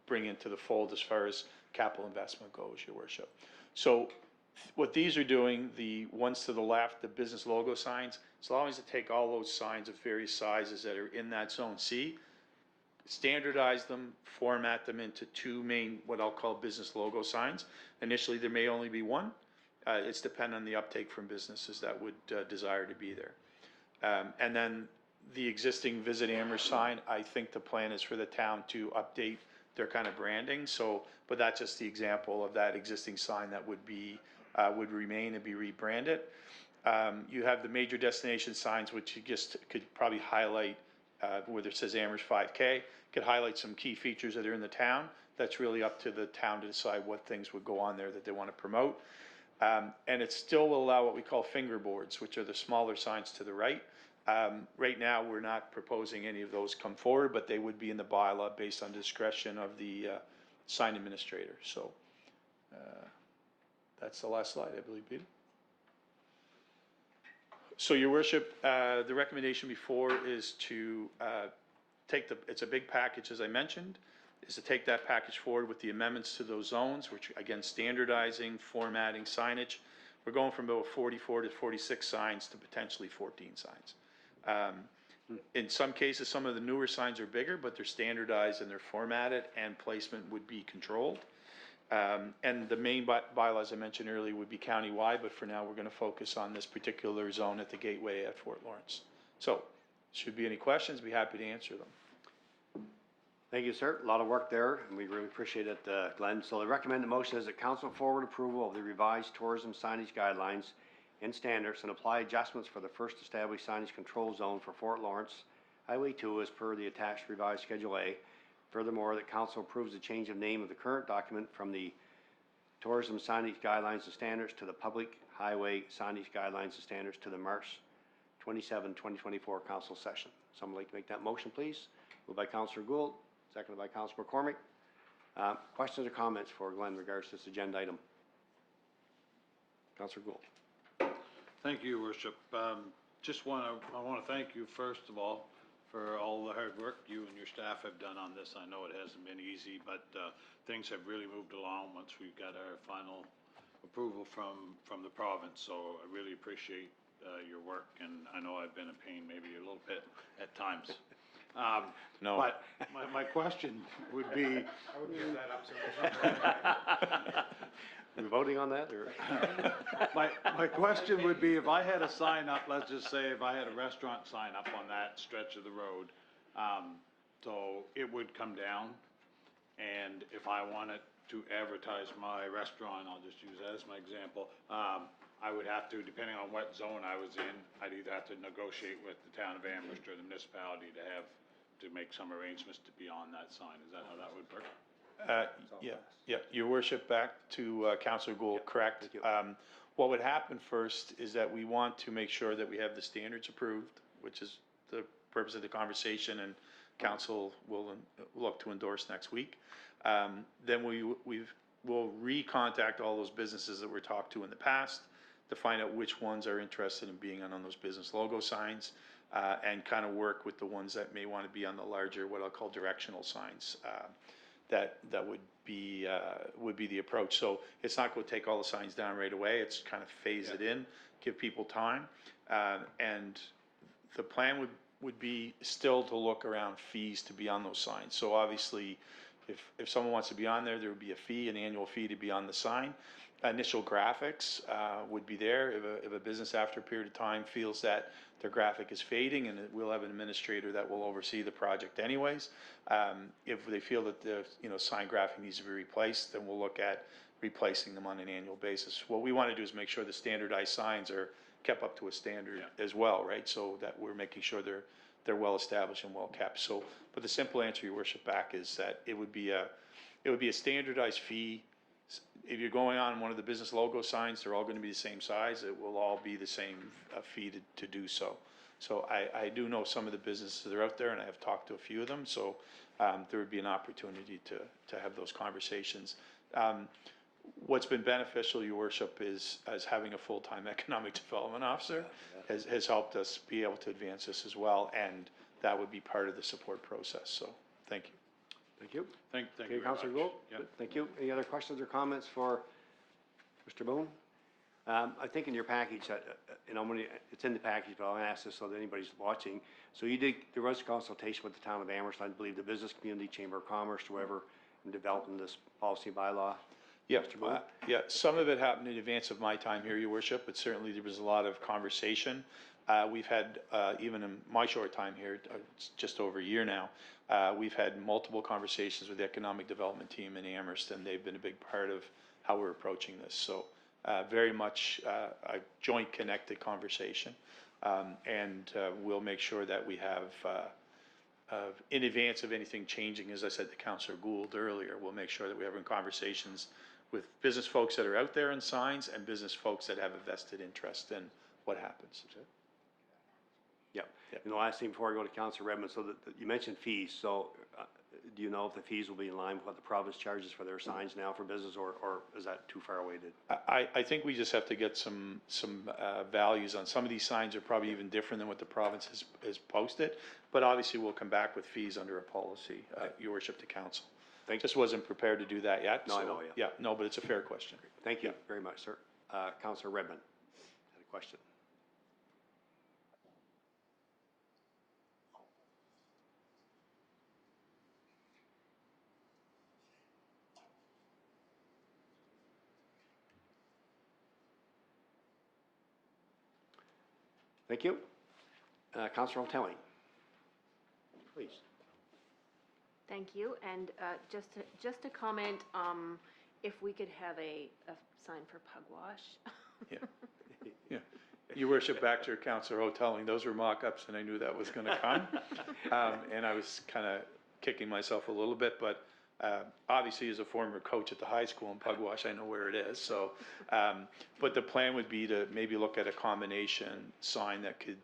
bring into the fold as far as capital investment goes, Your Worship. So what these are doing, the ones to the left, the business logo signs, it's allowing us to take all those signs of various sizes that are in that Zone C, standardize them, format them into 2 main, what I'll call business logo signs. Initially, there may only be 1. It's dependent on the uptake from businesses that would desire to be there. And then the existing Visit Amherst sign, I think the plan is for the town to update their kind of branding. So, but that's just the example of that existing sign that would be would remain and be rebranded. You have the major destination signs, which you just could probably highlight, whether it says Amherst 5K, could highlight some key features that are in the town. That's really up to the town to decide what things would go on there that they want to promote. And it still will allow what we call fingerboards, which are the smaller signs to the right. Right now, we're not proposing any of those come forward, but they would be in the bylaw based on discretion of the sign administrator. So that's the last slide, I believe, Peter. So, Your Worship, the recommendation before is to take it's a big package, as I mentioned, is to take that package forward with the amendments to those zones, which, again, standardizing, formatting, signage. We're going from about 44 to 46 signs to potentially 14 signs. In some cases, some of the newer signs are bigger, but they're standardized and they're formatted, and placement would be controlled. And the main bylaws I mentioned earlier would be countywide, but for now, we're going to focus on this particular zone at the gateway at Fort Lawrence. So, should be any questions, be happy to answer them. Thank you, sir. A lot of work there, and we really appreciate it, Glenn. So the recommended motion is that council forward approval of the revised tourism signage guidelines and standards and apply adjustments for the first established signage control zone for Fort Lawrence Highway 2 as per the attached revised Schedule A. Furthermore, that council approves the change of name of the current document from the tourism signage guidelines and standards to the public highway signage guidelines and standards to the March 27, 2024 council session. Someone like to make that motion, please? Moved by Councillor Gould. Seconded by Councillor McCormick. Questions or comments for Glenn in regards to this agenda item? Councillor Gould. Thank you, Your Worship. I want to thank you, first of all, for all the hard work you and your staff have done on this. I know it hasn't been easy, but things have really moved along once we got our final approval from the province. So I really appreciate your work, and I know I've been a pain maybe a little bit at times. No. But my question would be. I would give that up, Are we voting on that, or? My question would be, if I had a sign up, let's just say if I had a restaurant sign up on that stretch of the road, so it would come down, and if I wanted to advertise my restaurant, I'll just use that as my example, I would have to, depending on what zone I was in, I'd either have to negotiate with the town of Amherst or the municipality to make some arrangements to be on that sign. Is that how that would work? Yeah, Your Worship, back to Councillor Gould, correct. What would happen first is that we want to make sure that we have the standards approved, which is the purpose of the conversation, and council will look to endorse next week. Then we'll recontact all those businesses that were talked to in the past to find out which ones are interested in being on those business logo signs, and kind of work with the ones that may want to be on the larger, what I'll call directional signs. That would be the approach. So it's not going to take all the signs down right away. It's kind of phase it in, give people time, and the plan would be still to look around fees to be on those signs. So obviously, if someone wants to be on there, there would be a fee, an annual fee to be on the sign. Initial graphics would be there. If a business after a period of time feels that their graphic is fading, and we'll have an administrator that will oversee the project anyways. If they feel that the sign graphic needs to be replaced, then we'll look at replacing them on an annual basis. What we want to do is make sure the standardized signs are kept up to a standard as well, right? So that we're making sure they're well established and well kept. So, but the simple answer, Your Worship, back is that it would be a standardized fee. If you're going on one of the business logo signs, they're all going to be the same size. It will all be the same fee to do so. So I do know some of the businesses that are out there, and I have talked to a few of them. So there would be an opportunity to have those conversations. What's been beneficial, Your Worship, is as having a full-time economic development officer has helped us be able to advance this as well, and that would be part of the support process. So thank you. Thank you. Thank you very Councillor much. Gould. Yep. Thank you. Any other questions or comments for Mr. Boone? I think in your package, it's in the package, but I'll ask this so that anybody's watching. So there was consultation with the town of Amherst, I believe the business community, Chamber of Commerce, whoever, in developing this policy bylaw. Yeah, Mr. Boone? some of it happened in advance of my time here, Your Worship, but certainly there was a lot of conversation. We've had, even in my short time here, it's just over a year now, we've had multiple conversations with the economic development team in Amherst, and they've been a big part of how we're approaching this. So very much a joint connected conversation, and we'll make sure that we have, in advance of anything changing, as I said to Councillor Gould earlier, we'll make sure that we're having conversations with business folks that are out there in signs and business folks that have a vested interest in what happens. Yep. Yep. And the last thing before I go to Councilor Redmond, so you mentioned fees, so do you know if the fees will be in line with what the province charges for their signs now for business, or is that too far away to? I think we just have to get some values on, some of these signs are probably even different than what the province has posted, but obviously we'll come back with fees under a policy, your worship, to council. Just wasn't prepared to do that yet. No, I so, know, yeah. Yeah, no, but it's a fair question. Thank you very much, sir. Councilor Redmond had a question. Thank you. Councilor O'Telling, please. Thank you, and just to comment, if we could have a sign for pugwash. Yeah, yeah. Your worship, back to your Councilor Hoteling, those were mock-ups and I knew that was gonna come. And I was kinda kicking myself a little bit, but obviously as a former coach at the high school in Pugwash, I know where it is, so. But the plan would be to maybe look at a combination sign that could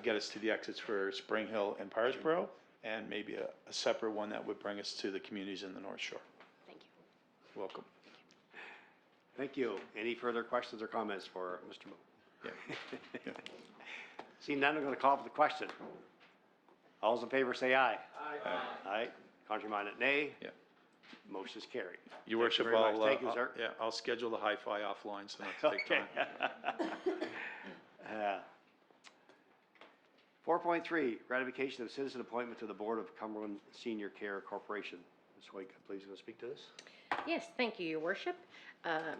get us to the exits for Spring Hill and Parsboro, and maybe a separate one that would bring us to the communities in the North Shore. Thank you. Welcome. Thank you. Any further questions or comments for Mr. Moe? Yeah. Seeing none, I'm going to call for the question. All those in favor say aye. Aye. Aye. Contrary minded, nay. Yeah. Motion is carried. Your worship, very much. Thank you, sir. Yeah, I'll schedule the hi-fi offline so not to take time. 4.3, ratification of citizen appointment to the Board of Cumberland Senior Care Corporation. Ms. White, please going to speak to this? Yes, thank you, your worship.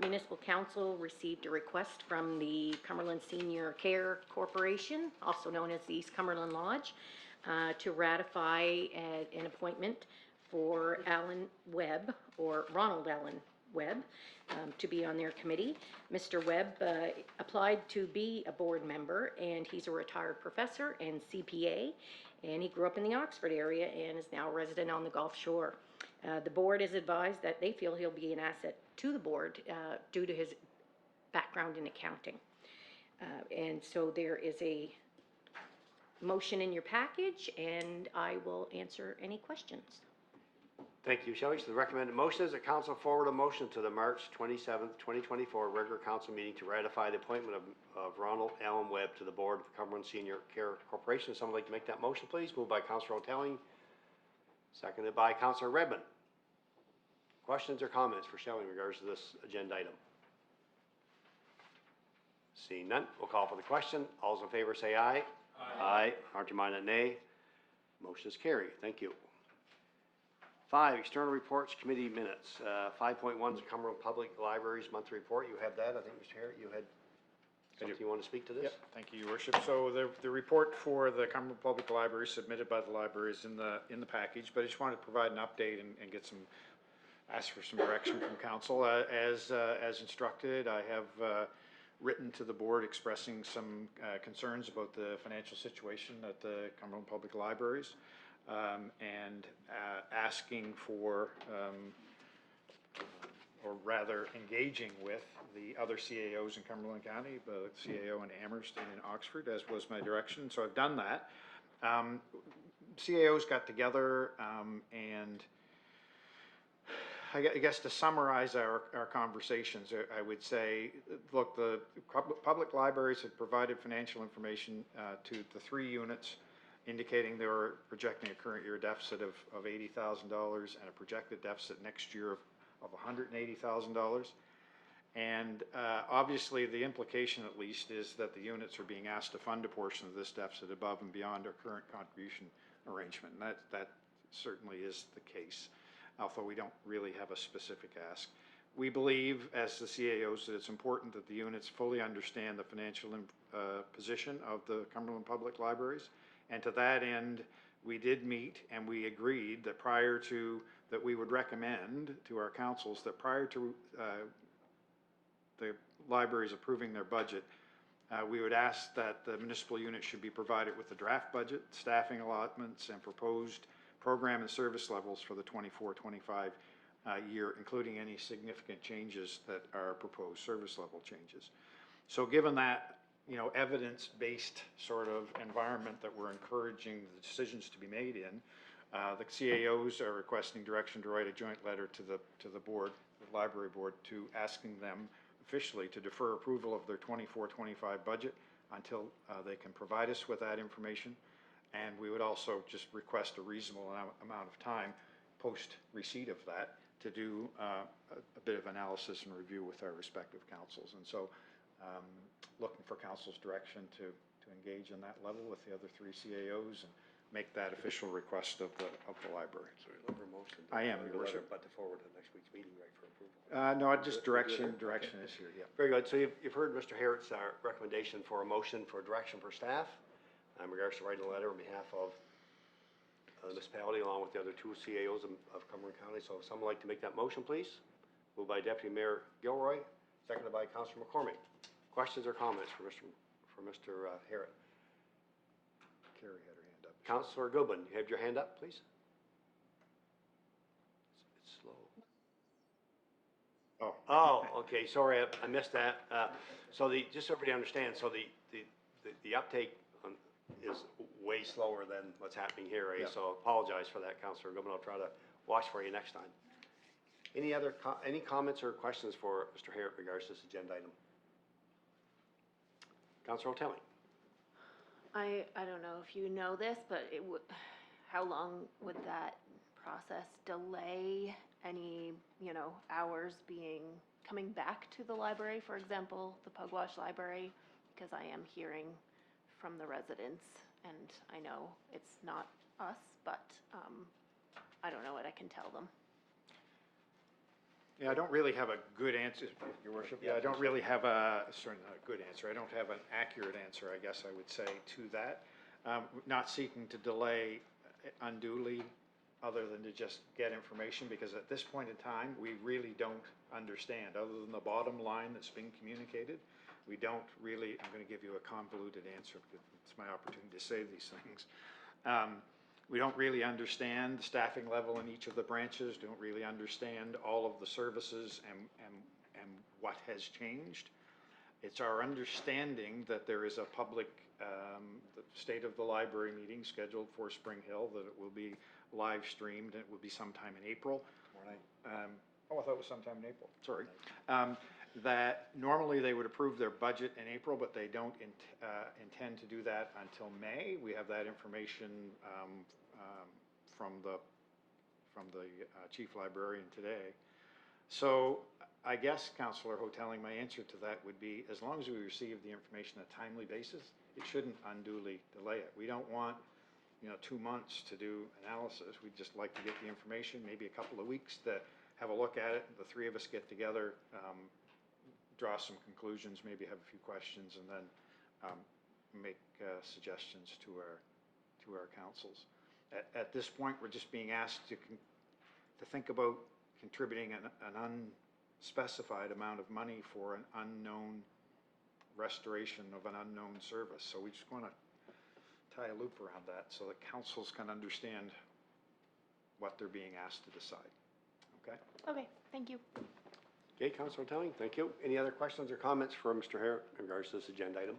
Municipal Council received a request from the Cumberland Senior Care Corporation, also known as the East Cumberland Lodge, to ratify an appointment for Alan Webb, or Ronald Allen Webb, to be on their committee. Mr. Webb applied to be a board member, and he's a retired professor and CPA, and he grew up in the Oxford area and is now a resident on the Gulf Shore. The board is advised that they feel he'll be an asset to the board due to his background in accounting. And so there is a motion in your package, and I will answer any questions. Thank you, Shelley. So the recommended motion is that council forward a motion to the March 27th, 2024 regular council meeting to ratify the appointment of Ronald Allen Webb to the board of the Cumberland Senior Care Corporation. Someone like to make that motion, please? Moved by Councilor O'Telling, seconded by Councilor Redmond. Questions or comments for Shelley in regards to this agenda item? Seeing none, we'll call for the question. All those in favor say aye. Aye. Aye. Contrary minded, nay. Motion is carried. Thank you. 5, external reports, committee minutes. 5.1 is Cumberland Public Library's monthly report. You have that, I think, Mr. Harry, you had something you want to speak to this? Yep, thank you, your worship. So the report for the Cumberland Public Library submitted by the library is in the package, but I just wanted to provide an update and get some, ask for some direction from council. As instructed, I have written to the board expressing some concerns about the financial situation at the Cumberland Public Libraries, and asking for, or rather engaging with the other CAOs in Cumberland County, the CAO in Amherst and in Oxford, as was my direction. So I've done that. CAOs got together, and I guess to summarize our conversations, I would say, look, the public libraries have provided financial information to the 3 units, indicating they were projecting a current year deficit of $80,000 and a projected deficit next year of $180,000. And obviously the implication, at least, is that the units are being asked to fund a portion of this deficit above and beyond our current contribution arrangement. And that certainly is the case, although we don't really have a specific ask. We believe, as the CAOs, that it's important that the units fully understand the financial position of the Cumberland Public Libraries. And to that end, we did meet and we agreed that that we would recommend to our councils that prior to the libraries approving their budget, we would ask that the municipal unit should be provided with the draft budget, staffing allotments, and proposed program and service levels for the 24-25 year, including any significant changes that are proposed service level changes. So given that, you know, evidence-based sort of environment that we're encouraging the decisions to be made in, the CAOs are requesting direction to write a joint letter to the board, the library board, to asking them officially to defer approval of their 24-25 budget until they can provide us with that information. And we would also just request a reasonable amount of time post receipt of that to do a bit of analysis and review with our respective councils. And so looking for council's direction to engage in that level with the other three CAOs and make that official request of the library. So you're looking for a motion? I am, Your Worship. But to forward to next week's meeting, right, for approval? No, just direction is here, yeah. Very good. So you've heard Mr. Harret's recommendation for a motion for direction for staff in regards to writing a letter on behalf of the municipality along with the other two CAOs of Cumberland County. So if someone would like to make that motion, please. Moved by Deputy Mayor Gilroy, seconded by Councilor McCormick. Questions or comments for Mr. Harret? Carrie had her hand up. Councilor Goodwin, you have your hand up, please? It's slow. Oh, okay, sorry, I missed that. So just so everybody understands, so the uptake is way slower than what's happening here, eh? Yeah. So apologize for that, Councilor Goodwin. I'll try to watch for you next time. Any comments or questions for Mr. Harret in regards to this agenda item? Councilor O'Telling. I don't know if you know this, but how long would that process delay any, you know, hours coming back to the library, for example, the Pugwash Library? Because I am hearing from the residents, and I know it's not us, but I don't know what I can tell them. Yeah, I don't really have a good answer, Your Worship. Yeah, I don't really have not a good answer. I don't have an accurate answer, I guess I would say, to that. Not seeking to delay unduly, other than to just get information, because at this point in time, we really don't understand, other than the bottom line that's being communicated. We don't really, I'm going to give you a convoluted answer, because it's my opportunity to say these things. We don't really understand the staffing level in each of the branches, don't really understand all of the services and what has changed. It's our understanding that there is a public, the state of the library meeting scheduled for Spring Hill, that it will be live streamed, and it will be sometime in April. I thought it was sometime in April, sorry. That normally they would approve their budget in April, but they don't intend to do that until May. We have that information from the chief librarian today. So I guess, Councillor Hotelling, my answer to that would be, as long as we receive the information on a timely basis, it shouldn't unduly delay it. We don't want, 2 months to do analysis. We'd just like to get the information, maybe a couple of weeks to have a look at it. The three of us get together, draw some conclusions, maybe have a few questions, and then make suggestions to our councils. At this point, we're just being asked to think about contributing an unspecified amount of money for an unknown restoration of an unknown service. So we just want to tie a loop around that so that councils can understand what they're being asked to decide. Okay? Okay, thank you. Okay, Councilor O'Telling, thank you. Any other questions or comments for Mr. Harret in regards to this agenda item?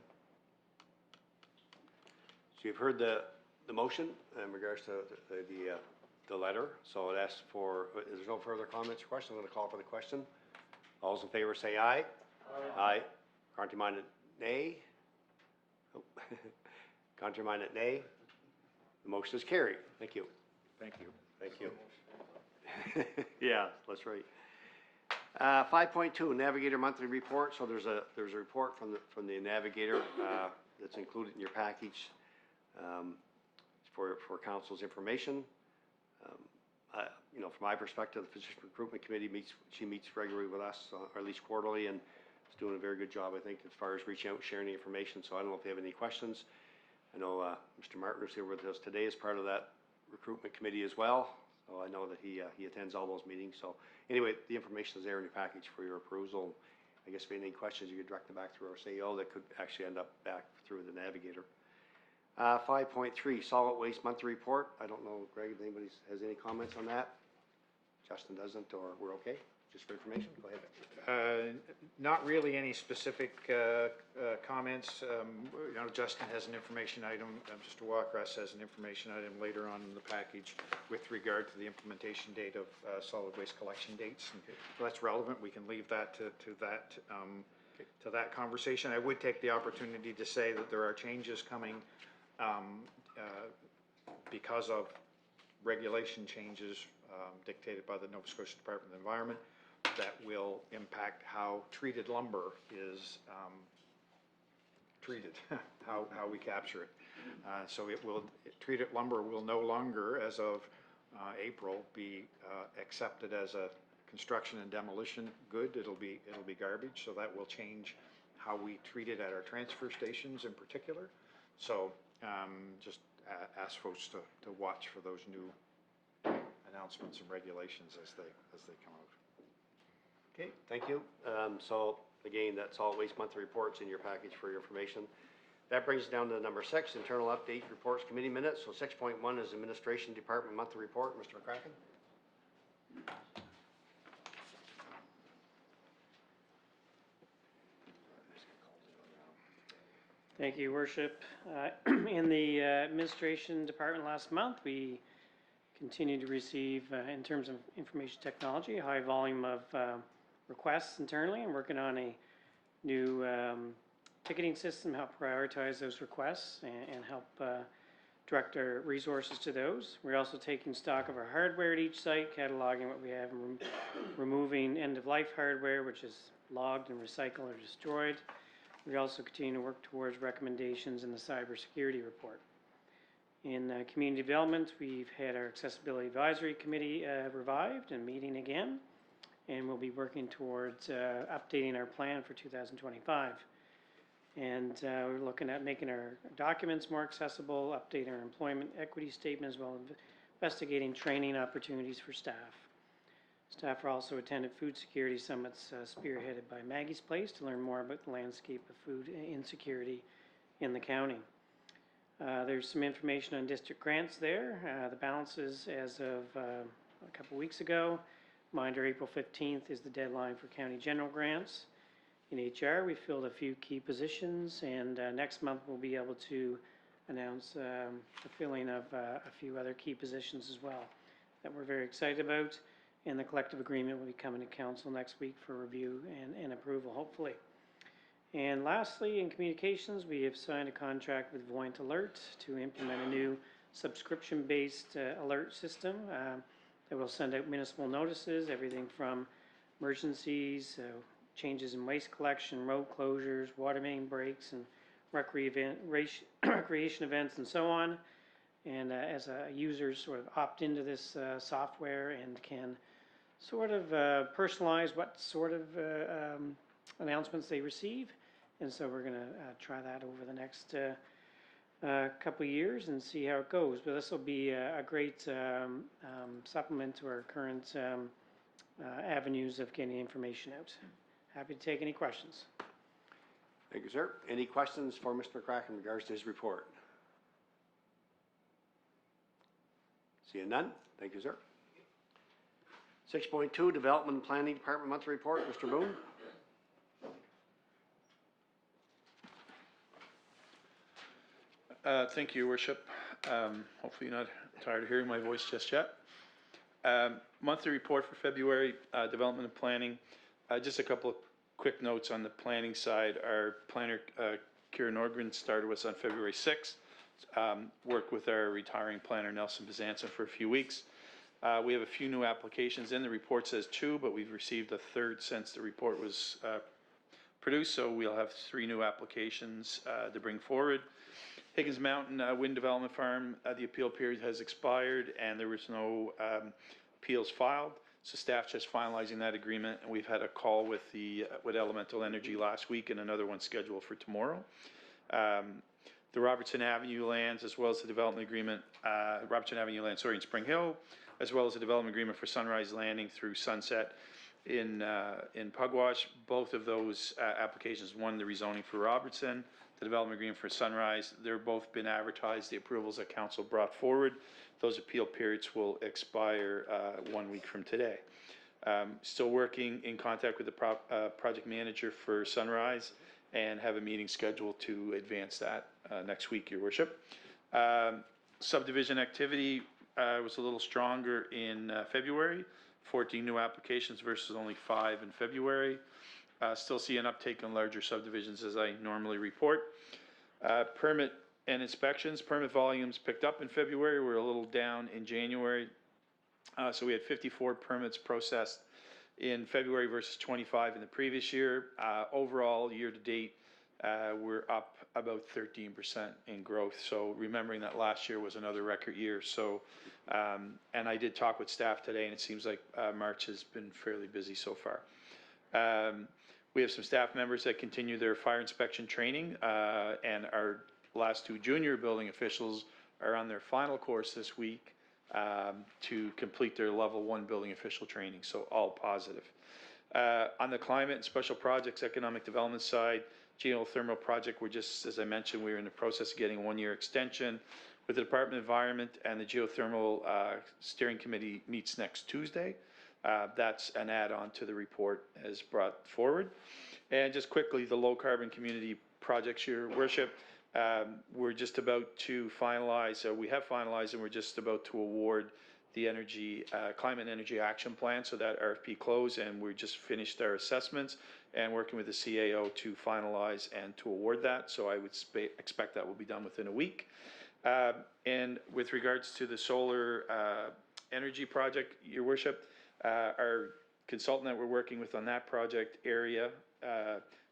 So you've heard the motion in regards to the letter. So it asks for, is there no further comments or questions? I'm going to call for the question. All those in favor say aye. Aye. Aye. Contrary-minded, nay. Oh. Contrary-minded, nay. The motion is carried. Thank you. Thank you. Thank you. Yeah, that's right. 5.2, Navigator Monthly Report. So there's a report from the Navigator that's included in your package for council's information. From my perspective, the Physician Recruitment Committee meets regularly with us, or at least quarterly, and is doing a very good job, I think, as far as reaching out and sharing the information. So I don't know if you have any questions. I know Mr. Martin is here with us today as part of that recruitment committee as well. So I know that he attends all those meetings. So anyway, the information is there in your package for your perusal. I guess if you have any questions, you could direct them back through our CEO that could actually end up back through the Navigator. 5.3, Solid Waste Monthly Report. I don't know, Greg, if anybody has any comments on that? Justin doesn't, or we're okay? Just for information, go ahead. Not really any specific comments. You know, Justin has an information item, Mr. Walkress has an information item later on in the package with regard to the implementation date of solid waste collection dates. And if that's relevant, we can leave that to that conversation. I would take the opportunity to say that there are changes coming because of regulation changes dictated by the Nova Scotia Department of the Environment that will impact how treated lumber is treated, how we capture it. So treated lumber will no longer, as of April, be accepted as a construction and demolition good. It'll be garbage, so that will change how we treat it at our transfer stations in particular. So just ask folks to watch for those new announcements and regulations as they come out. Okay, thank you. So again, that solid waste monthly report's in your package for your information. That brings us down to number 6, internal update reports committee minutes. So 6.1 is administration department monthly report. Mr. McCracken? Thank you, Worship. In the administration department last month, we continued to receive, in terms of information technology, a high volume of requests internally. I'm working on a new ticketing system, help prioritize those requests and help direct our resources to those. We're also taking stock of our hardware at each site, cataloging what we have, and removing end-of-life hardware, which is logged and recycled or destroyed. We also continue to work towards recommendations in the cybersecurity report. In community development, we've had our accessibility advisory committee revived and meeting again, and we'll be working towards updating our plan for 2025. And we're looking at making our documents more accessible, updating our employment equity statement, as well as investigating training opportunities for staff. Staff are also attended food security summits spearheaded by Maggie's Place to learn more about the landscape of food insecurity in the county. There's some information on district grants there. The balances as of a couple weeks ago. Reminder, April 15th is the deadline for county general grants. In HR, we filled a few key positions, and next month we'll be able to announce the filling of a few other key positions as well that we're very excited about. And the collective agreement will be coming to council next week for review and approval, hopefully. And lastly, in communications, we have signed a contract with Voint Alert to implement a new subscription-based alert system that will send out municipal notices, everything from emergencies, changes in waste collection, road closures, water main breaks, and recreation events, and so on. And as users sort of opt into this software and can sort of personalize what sort of announcements they receive. And so we're going to try that over the next couple of years and see how it goes. But this will be a great supplement to our current avenues of getting information out. Happy to take any questions. Thank you, sir. Any questions for Mr. McCracken in regards to his report? Seeing none, thank you, sir. 6.2, Development and Planning Department monthly report. Mr. Boone? Thank you, Your Worship. Hopefully you're not tired of hearing my voice just yet. Monthly report for February, Development and Planning. Just a couple of quick notes on the planning side. Our planner, Kira Nordgren, started with us on February 6th. Worked with our retiring planner, Nelson Bezanson, for a few weeks. We have a few new applications in. The report says 2, but we've received a 3rd since the report was produced, so we'll have 3 new applications to bring forward. Higgins Mountain Wind Development Farm, the appeal period has expired and there was no appeals filed, so staff just finalizing that agreement, and we've had a call with Elemental Energy last week and another one scheduled for tomorrow. The Robertson Avenue lands, as well as the development agreement, Robertson Avenue land, in Spring Hill, as well as the development agreement for Sunrise Landing through Sunset, in Pugwash. Both of those applications, one, the rezoning for Robertson, the development agreement for Sunrise, they're both been advertised, the approvals that council brought forward. Those appeal periods will expire 1 week from today. Still working in contact with the project manager for Sunrise and have a meeting scheduled to advance that next week, Your Worship. Subdivision activity was a little stronger in February, 14 new applications versus only 5 in February. Still see an uptake on larger subdivisions as I normally report. Permit and inspections, permit volumes picked up in February, we're a little down in January. So we had 54 permits processed in February versus 25 in the previous year. Overall, year to date, we're up about 13% in growth. So remembering that last year was another record year. So, and I did talk with staff today, and it seems like March has been fairly busy so far. We have some staff members that continue their fire inspection training, and our last 2 junior building officials are on their final course this week to complete their level 1 building official training, so all positive. On the climate and special projects economic development side, geothermal project, we're just, as I mentioned, we're in the process of getting a 1-year extension with the Department of Environment, and the geothermal steering committee meets next Tuesday. That's an add-on to the report as brought forward. And just quickly, the low carbon community projects, Your Worship, we're just about to finalize, we have finalized, and we're just about to award the energy, climate and energy action plan, so that RFP closed, and we just finished our assessments and working with the CAO to finalize and to award that. So I would expect that will be done within a week. And with regards to the solar energy project, Your Worship, our consultant that we're working with on that project area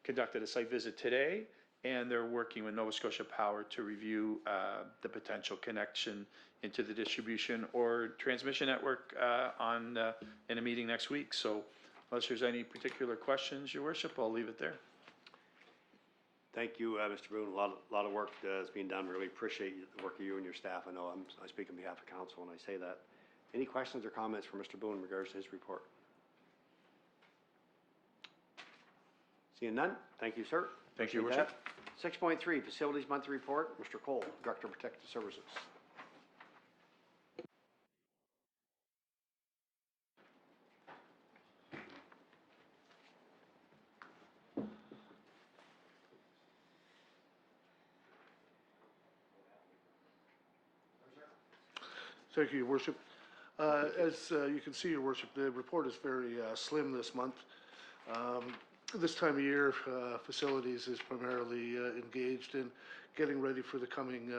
conducted a site visit today, and they're working with Nova Scotia Power to review the potential connection into the distribution or transmission network in a meeting next week. So unless there's any particular questions, Your Worship, I'll leave it there. Thank you, Mr. Boone. A lot of work is being done. Really appreciate the work of you and your staff. I know I speak on behalf of council when I say that. Any questions or comments for Mr. Boone in regards to his report? Seeing none, thank you, sir. Thank you, Your Worship. 6.3, Facilities Monthly Report. Mr. Cole, Director of Protective Services. Thank you, Your Worship. As you can see, Your Worship, the report is very slim this month. This time of year, facilities is primarily engaged in getting ready for the coming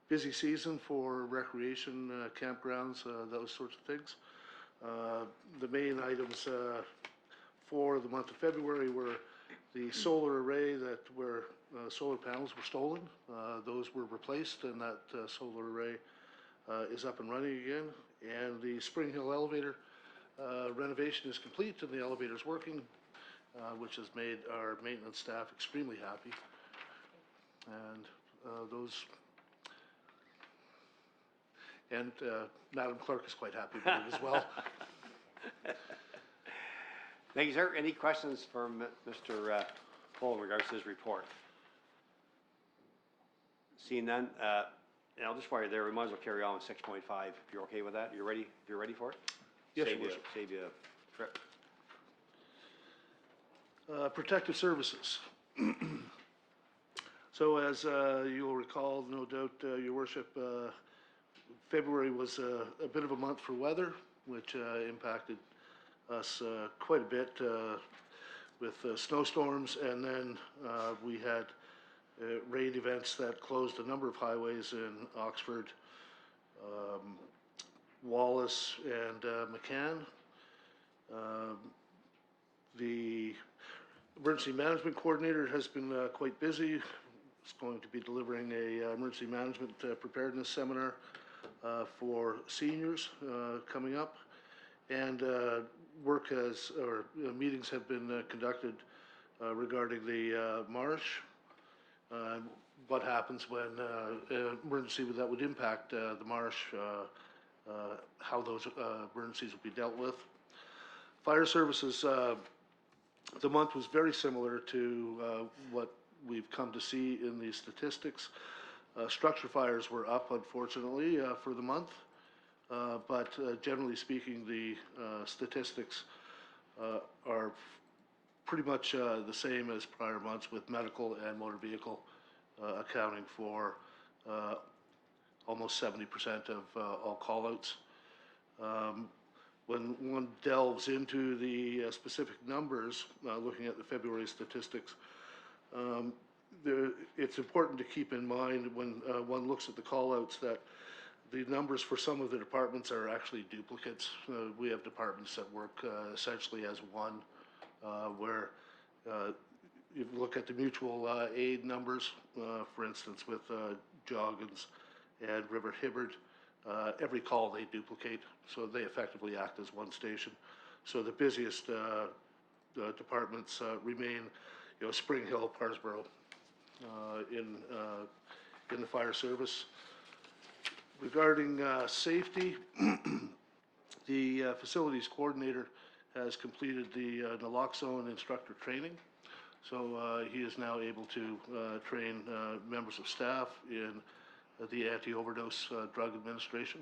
busy season for recreation, campgrounds, those sorts of things. The main items for the month of February were the solar array that where solar panels were stolen. Those were replaced, and that solar array is up and running again. And the Spring Hill elevator renovation is complete, and the elevator is working, which has made our maintenance staff extremely happy. And Madam Clerk is quite happy with it as well. Thank you, sir. Any questions for Mr. Cole in regards to his report? Seeing none, and I'll just while you're there, we might as well carry on with 6.5 if you're okay with that. You're ready? You're ready for it? Yes, Save Your Worship. Save you a trip. Protective Services. So as you'll recall, no doubt, Your Worship, February was a bit of a month for weather, which impacted us quite a bit with snowstorms, and then we had rain events that closed a number of highways in Oxford, Wallace, and McCann. The emergency management coordinator has been quite busy. It's going to be delivering a emergency management preparedness seminar for seniors coming up, and meetings have been conducted regarding the marsh. What happens when an emergency that would impact the marsh, how those emergencies will be dealt with. Fire services, the month was very similar to what we've come to see in the statistics. Structure fires were up, unfortunately, for the month, but generally speaking, the statistics are pretty much the same as prior months, with medical and motor vehicle accounting for almost 70% of all callouts. When one delves into the specific numbers, looking at the February statistics, it's important to keep in mind when one looks at the callouts that the numbers for some of the departments are actually duplicates. We have departments that work essentially as one, where you look at the mutual aid numbers, for instance, with Joggins and River Hibbard, every call they duplicate, so they effectively act as one station. So the busiest departments remain, Spring Hill, Parsboro, in the fire service. Regarding safety, the facilities coordinator has completed the naloxone instructor training. So he is now able to train members of staff in the anti-overdose drug administration.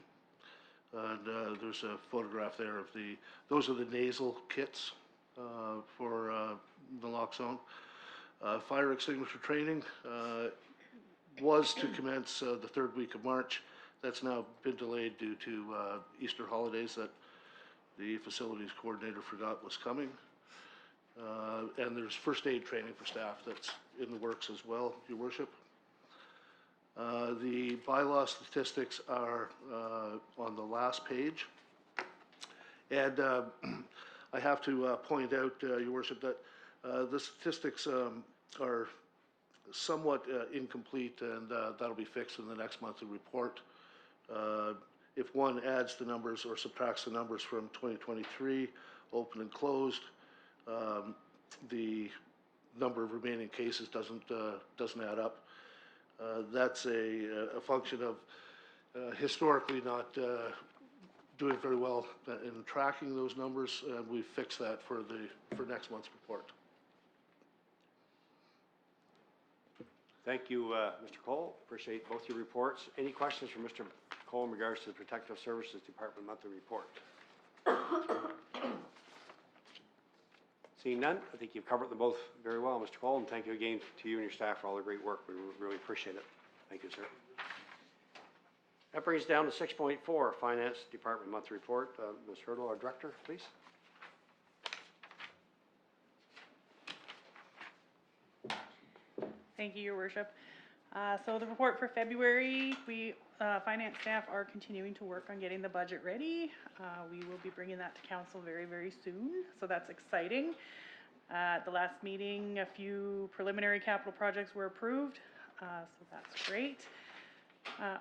And there's a photograph there of those are the nasal kits for naloxone. Fire extinguisher training was to commence the third week of March. That's now been delayed due to Easter holidays that the facilities coordinator forgot was coming. And there's first aid training for staff that's in the works as well, Your Worship. The bylaw statistics are on the last page. And I have to point out, Your Worship, that the statistics are somewhat incomplete, and that'll be fixed in the next monthly report. If one adds the numbers or subtracts the numbers from 2023, open and closed, the number of remaining cases doesn't add up. That's a function of historically not doing very well in tracking those numbers, and we fixed that for next month's report. Thank you, Mr. Cole. Appreciate both your reports. Any questions from Mr. Cole in regards to the Protective Services Department monthly report? Seeing none, I think you've covered them both very well, Mr. Cole, and thank you again to you and your staff for all the great work. We really appreciate it. Thank you, sir. That brings us down to 6.4, Finance Department monthly report. Ms. Hurdle, our director, please. Thank you, Your Worship. So the report for February, we, finance staff are continuing to work on getting the budget ready. We will be bringing that to council very, very soon, so that's exciting. At the last meeting, a few preliminary capital projects were approved, so that's great.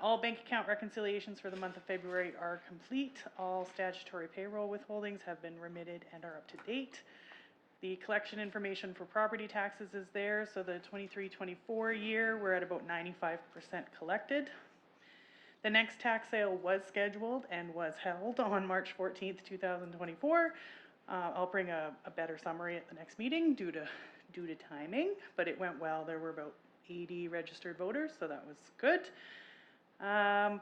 All bank account reconciliations for the month of February are complete. All statutory payroll withholdings have been remitted and are up to date. The collection information for property taxes is there, so the 23-24 year, we're at about 95% collected. The next tax sale was scheduled and was held on March 14th, 2024. I'll bring a better summary at the next meeting due to timing, but it went well. There were about 80 registered voters, so that was good.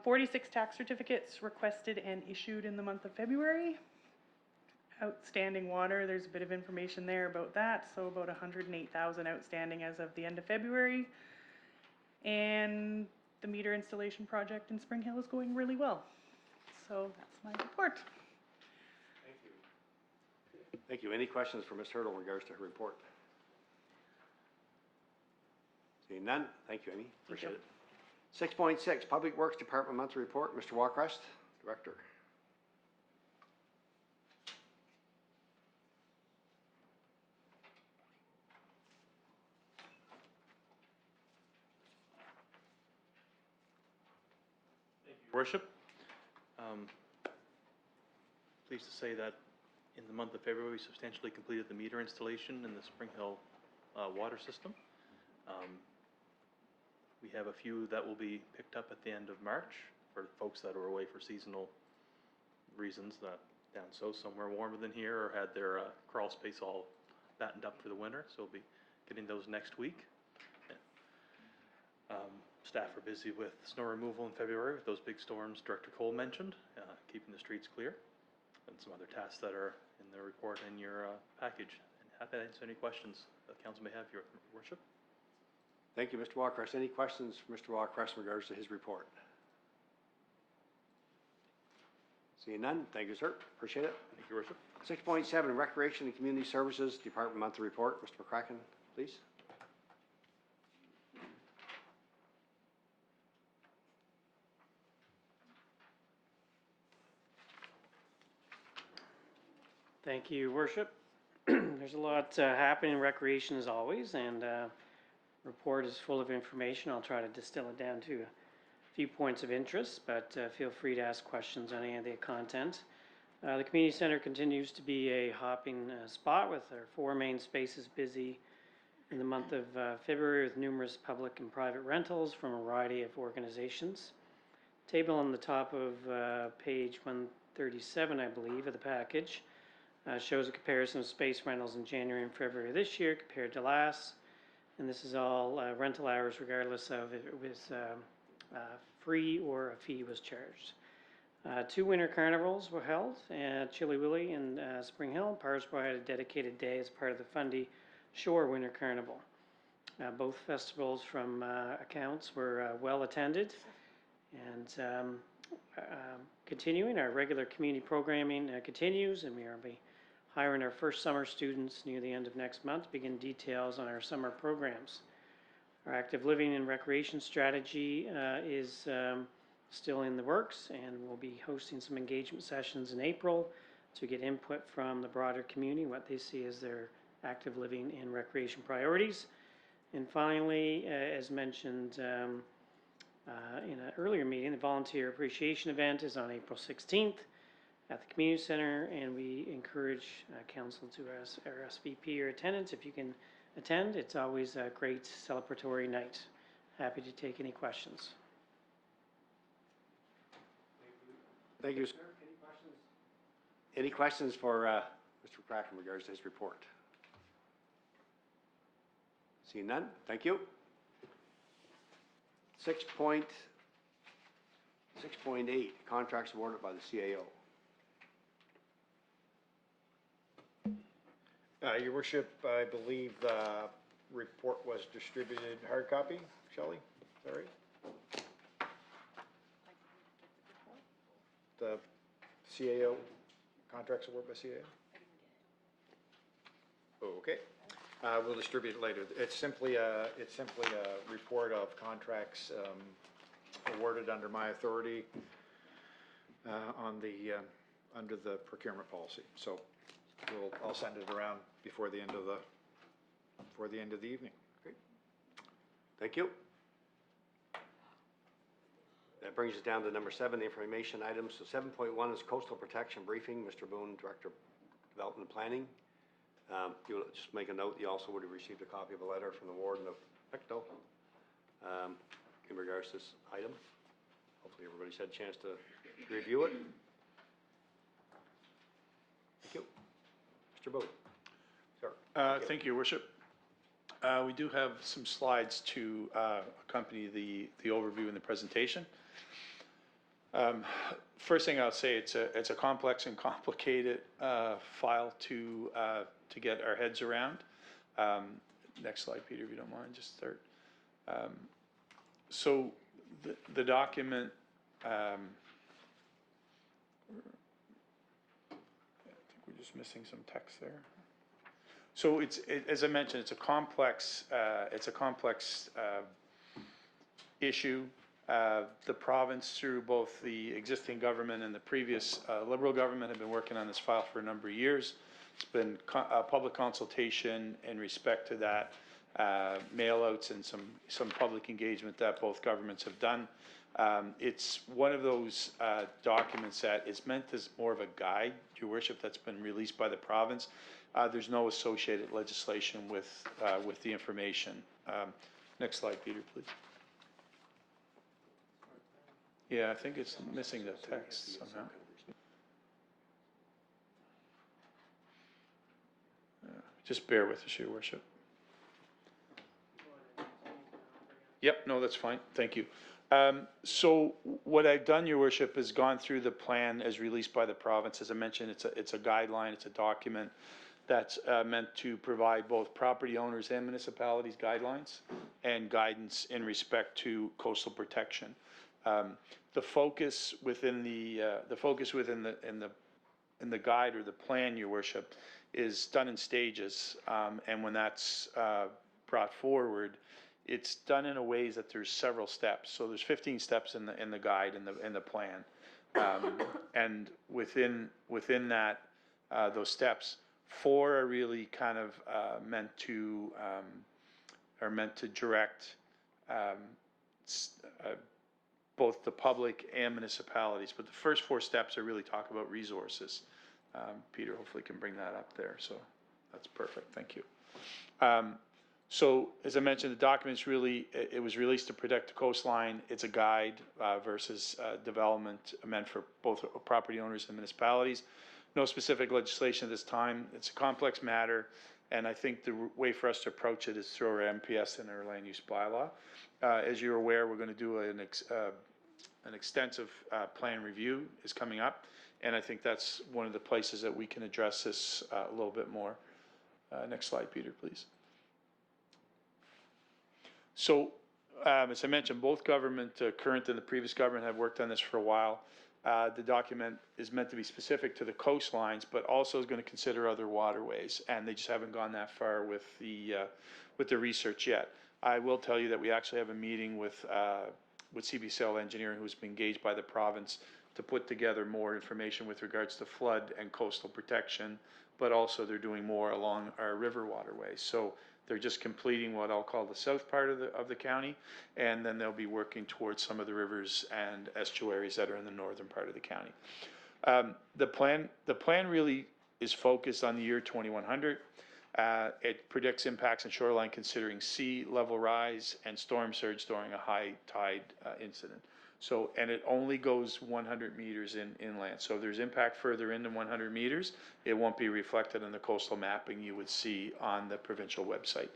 46 tax certificates requested and issued in the month of February. Outstanding water, there's a bit of information there about that, so about 108,000 outstanding as of the end of February. And the meter installation project in Spring Hill is going really well. So that's my report. Thank you. Thank you. Any questions for Ms. Hurdle in regards to her report? Seeing none, thank you, Amy. Appreciate it. 6.6, Public Works Department monthly report. Mr. Walkrest, Director. Worship, pleased to say that in the month of February, we substantially completed the meter installation in the Spring Hill water system. We have a few that will be picked up at the end of March for folks that are away for seasonal reasons that down south somewhere warmer than here, or had their crawl space all battened up for the winter, so we'll be getting those next week. Staff are busy with snow removal in February with those big storms Director Cole mentioned, keeping the streets clear, and some other tasks that are in the report in your package. And happy to answer any questions the council may have, Your Worship. Thank you, Mr. Walcrest. Any questions for Mr. Walcrest in regards to his report? Seeing none, thank you, sir. Appreciate it. Thank you, Your Worship. 6.7, Recreation and Community Services Department Monthly Report. Mr. McCracken, please. Thank you, Your Worship. There's a lot happening in recreation as always, and report is full of information. I'll try to distill it down to a few points of interest, but feel free to ask questions on any of the content. The community center continues to be a hopping spot with our 4 main spaces busy in the month of February with numerous public and private rentals from a variety of organizations. Table on the top of page 137, I believe, of the package shows a comparison of space rentals in January and February this year compared to last. And this is all rental hours regardless of if it was free or a fee was charged. 2 winter carnivals were held at Chilly Willy and Spring Hill. Parsboro had a dedicated day as part of the Fundy Shore Winter Carnival. Both festivals from accounts were well attended. And continuing, our regular community programming continues, and we are hiring our first summer students near the end of next month to begin details on our summer programs. Our active living and recreation strategy is still in the works, and we'll be hosting some engagement sessions in April to get input from the broader community, what they see as their active living and recreation priorities. And finally, as mentioned in an earlier meeting, the Volunteer Appreciation Event is on April 16th at the Community Center, and we encourage council to RSVP your attendance if you can attend. It's always a great celebratory night. Happy to take any questions. Thank you, sir. Any questions? Any questions for Mr. McCracken in regards to his report? Seeing none, thank you. 6.8, contracts awarded by the CAO. Your Worship, I believe the report was distributed hard copy. Shelley, is that right? The CAO, contracts award by CAO? Okay. We'll distribute it later. It's simply a report of contracts awarded under my authority on the under the procurement policy. So I'll send it around before the end of the evening. Great. Thank you. That brings us down to number 7, the information items. So 7.1 is coastal protection briefing. Mr. Boone, Director of Development and Planning. You'll just make a note, you also would have received a copy of a letter from the Warden of Pictou in regards to this item. Hopefully everybody's had a chance to review it. Thank you. Mr. Boone. Sir. Thank you, Your Worship. We do have some slides to accompany the overview and the presentation. First thing I'll say, it's a complex and complicated file to get our heads around. Next slide, Peter, if you don't mind, just start. So the document, I think we're just missing some text there. So as I mentioned, it's a complex issue. The province, through both the existing government and the previous Liberal government, have been working on this file for a number of years. It's been a public consultation in respect to that, mail-outs and some public engagement that both governments have done. It's one of those documents that is meant as more of a guide, Your Worship, that's been released by the province. There's no associated legislation with the information. Next slide, Peter, please. Yeah, I think it's missing the text somehow. Just bear with us, Your Worship. Yep, no, that's fine, thank you. So what I've done, Your Worship, is gone through the plan as released by the province. As I mentioned, it's a guideline, it's a document that's meant to provide both property owners and municipalities guidelines and guidance in respect to coastal protection. The focus within the guide or the plan, Your Worship, is done in stages, and when that's brought forward, it's done in a ways that there's several steps. So there's 15 steps in the guide in the plan, and within that those steps, 4 are really kind of meant to direct both the public and municipalities. But the first 4 steps are really talk about resources. Peter hopefully can bring that up there. So that's perfect. Thank you. So as I mentioned, the document's really, it was released to protect the coastline. It's a guide versus development meant for both property owners and municipalities. No specific legislation at this time. It's a complex matter, and I think the way for us to approach it is through our MPS and our land use bylaw. As you're aware, we're going to do an extensive plan review is coming up, and I think that's one of the places that we can address this a little bit more. Next slide, Peter, please. So, as I mentioned, both government, current and the previous government, have worked on this for a while. The document is meant to be specific to the coastlines, but also is going to consider other waterways, and they just haven't gone that far with the research yet. I will tell you that we actually have a meeting with CBCL Engineering, who's been engaged by the province to put together more information with regards to flood and coastal protection, but also they're doing more along our river waterways. So they're just completing what I'll call the south part of the county, and then they'll be working towards some of the rivers and estuaries that are in the northern part of the county. The plan really is focused on the year 2100. It predicts impacts on shoreline considering sea level rise and storm surge during a high tide incident. So, and it only goes 100 meters inland. So if there's impact further in than 100 meters, it won't be reflected in the coastal mapping you would see on the provincial website.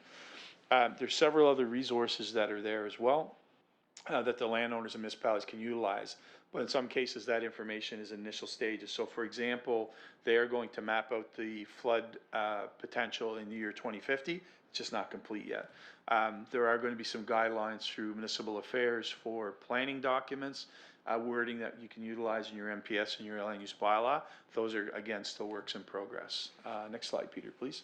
There's several other resources that are there as well that the landowners and municipalities can utilize. But in some cases, that information is initial stages. So for example, they are going to map out the flood potential in the year 2050. It's just not complete yet. There are going to be some guidelines through municipal affairs for planning documents, wording that you can utilize in your MPS and your land use bylaw. Those are, again, still works in progress. Next slide, Peter, please.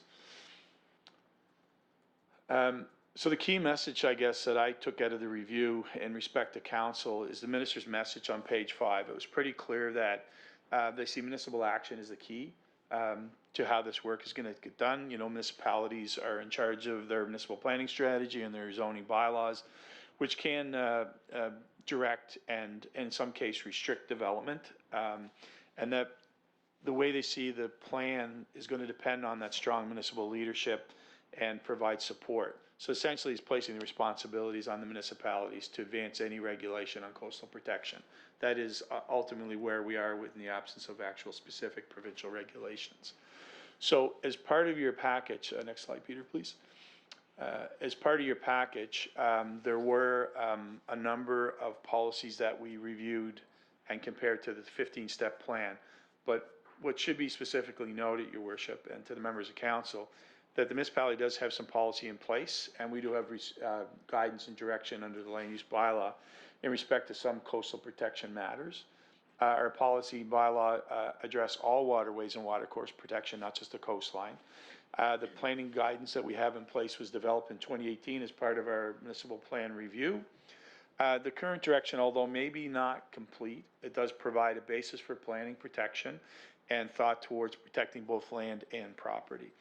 So the key message, I guess, that I took out of the review in respect to council is the minister's message on page 5. It was pretty clear that they see municipal action as the key to how this work is going to get done. You know, municipalities are in charge of their municipal planning strategy and their zoning bylaws, which can direct and in some case restrict development. And that the way they see the plan is going to depend on that strong municipal leadership and provide support. So essentially it's placing the responsibilities on the municipalities to advance any regulation on coastal protection. That is ultimately where we are in the absence of actual specific provincial regulations. So as part of your package, next slide, Peter, please. As part of your package, there were a number of policies that we reviewed and compared to the 15-step plan. But what should be specifically noted, Your Worship, and to the members of council, that the municipality does have some policy in place, and we do have guidance and direction under the land use bylaw in respect to some coastal protection matters. Our policy bylaw address all waterways and watercourse protection, not just the coastline. The planning guidance that we have in place was developed in 2018 as part of our municipal plan review. The current direction, although maybe not complete, it does provide a basis for planning protection and thought towards protecting both land and property.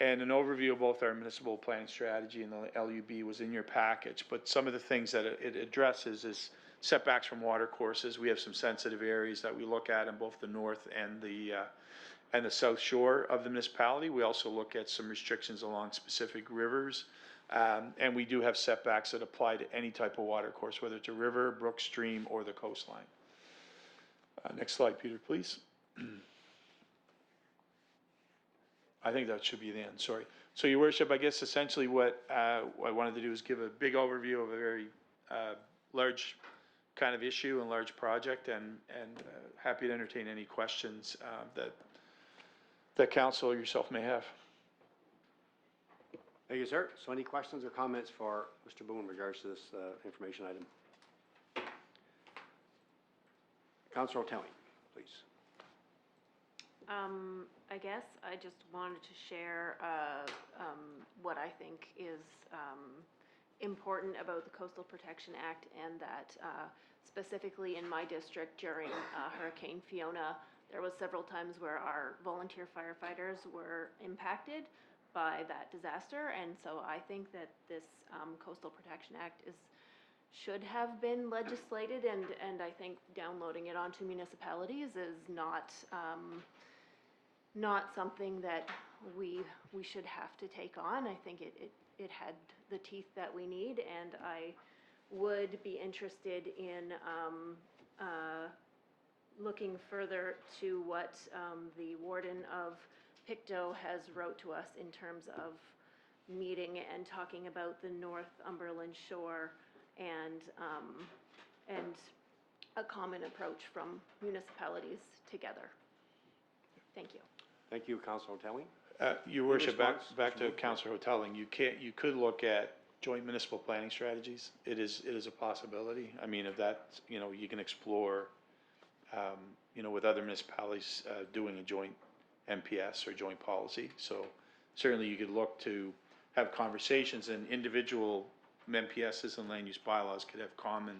And an overview of both our municipal planning strategy and the LUB was in your package, but some of the things that it addresses is setbacks from water courses. We have some sensitive areas that we look at in both the north and the south shore of the municipality. We also look at some restrictions along specific rivers, and we do have setbacks that apply to any type of water course, whether it's a river, brook, stream, or the coastline. Next slide, Peter, please. I think that should be the end, sorry. So, Your Worship, I guess essentially what I wanted to do is give a big overview of a very large kind of issue and large project, and happy to entertain any questions that council or yourself may have. Thank you, sir. So any questions or comments for Mr. Boone in regards to this information item? Councillor O'Telly, please. I guess I just wanted to share what I think is important about the Coastal Protection Act, and that specifically in my district during Hurricane Fiona, there was several times where our volunteer firefighters were impacted by that disaster, and so I think that this Coastal Protection Act should have been legislated, and I think downloading it onto municipalities is not something that we should have to take on. I think it had the teeth that we need, and I would be interested in looking further to what the warden of Pictou has wrote to us in terms of meeting and talking about the Northumberland shore and a common approach from municipalities together. Thank you. Thank you, Councillor O'Telly. Your Worship, response, back Mr. to Wood? Councillor Hotelling, you could look at joint municipal planning strategies. It is a possibility. I mean, if that, you can explore, with other municipalities, doing a joint MPS or joint policy. So certainly you could look to have conversations, and individual MPSs and land use bylaws could have common,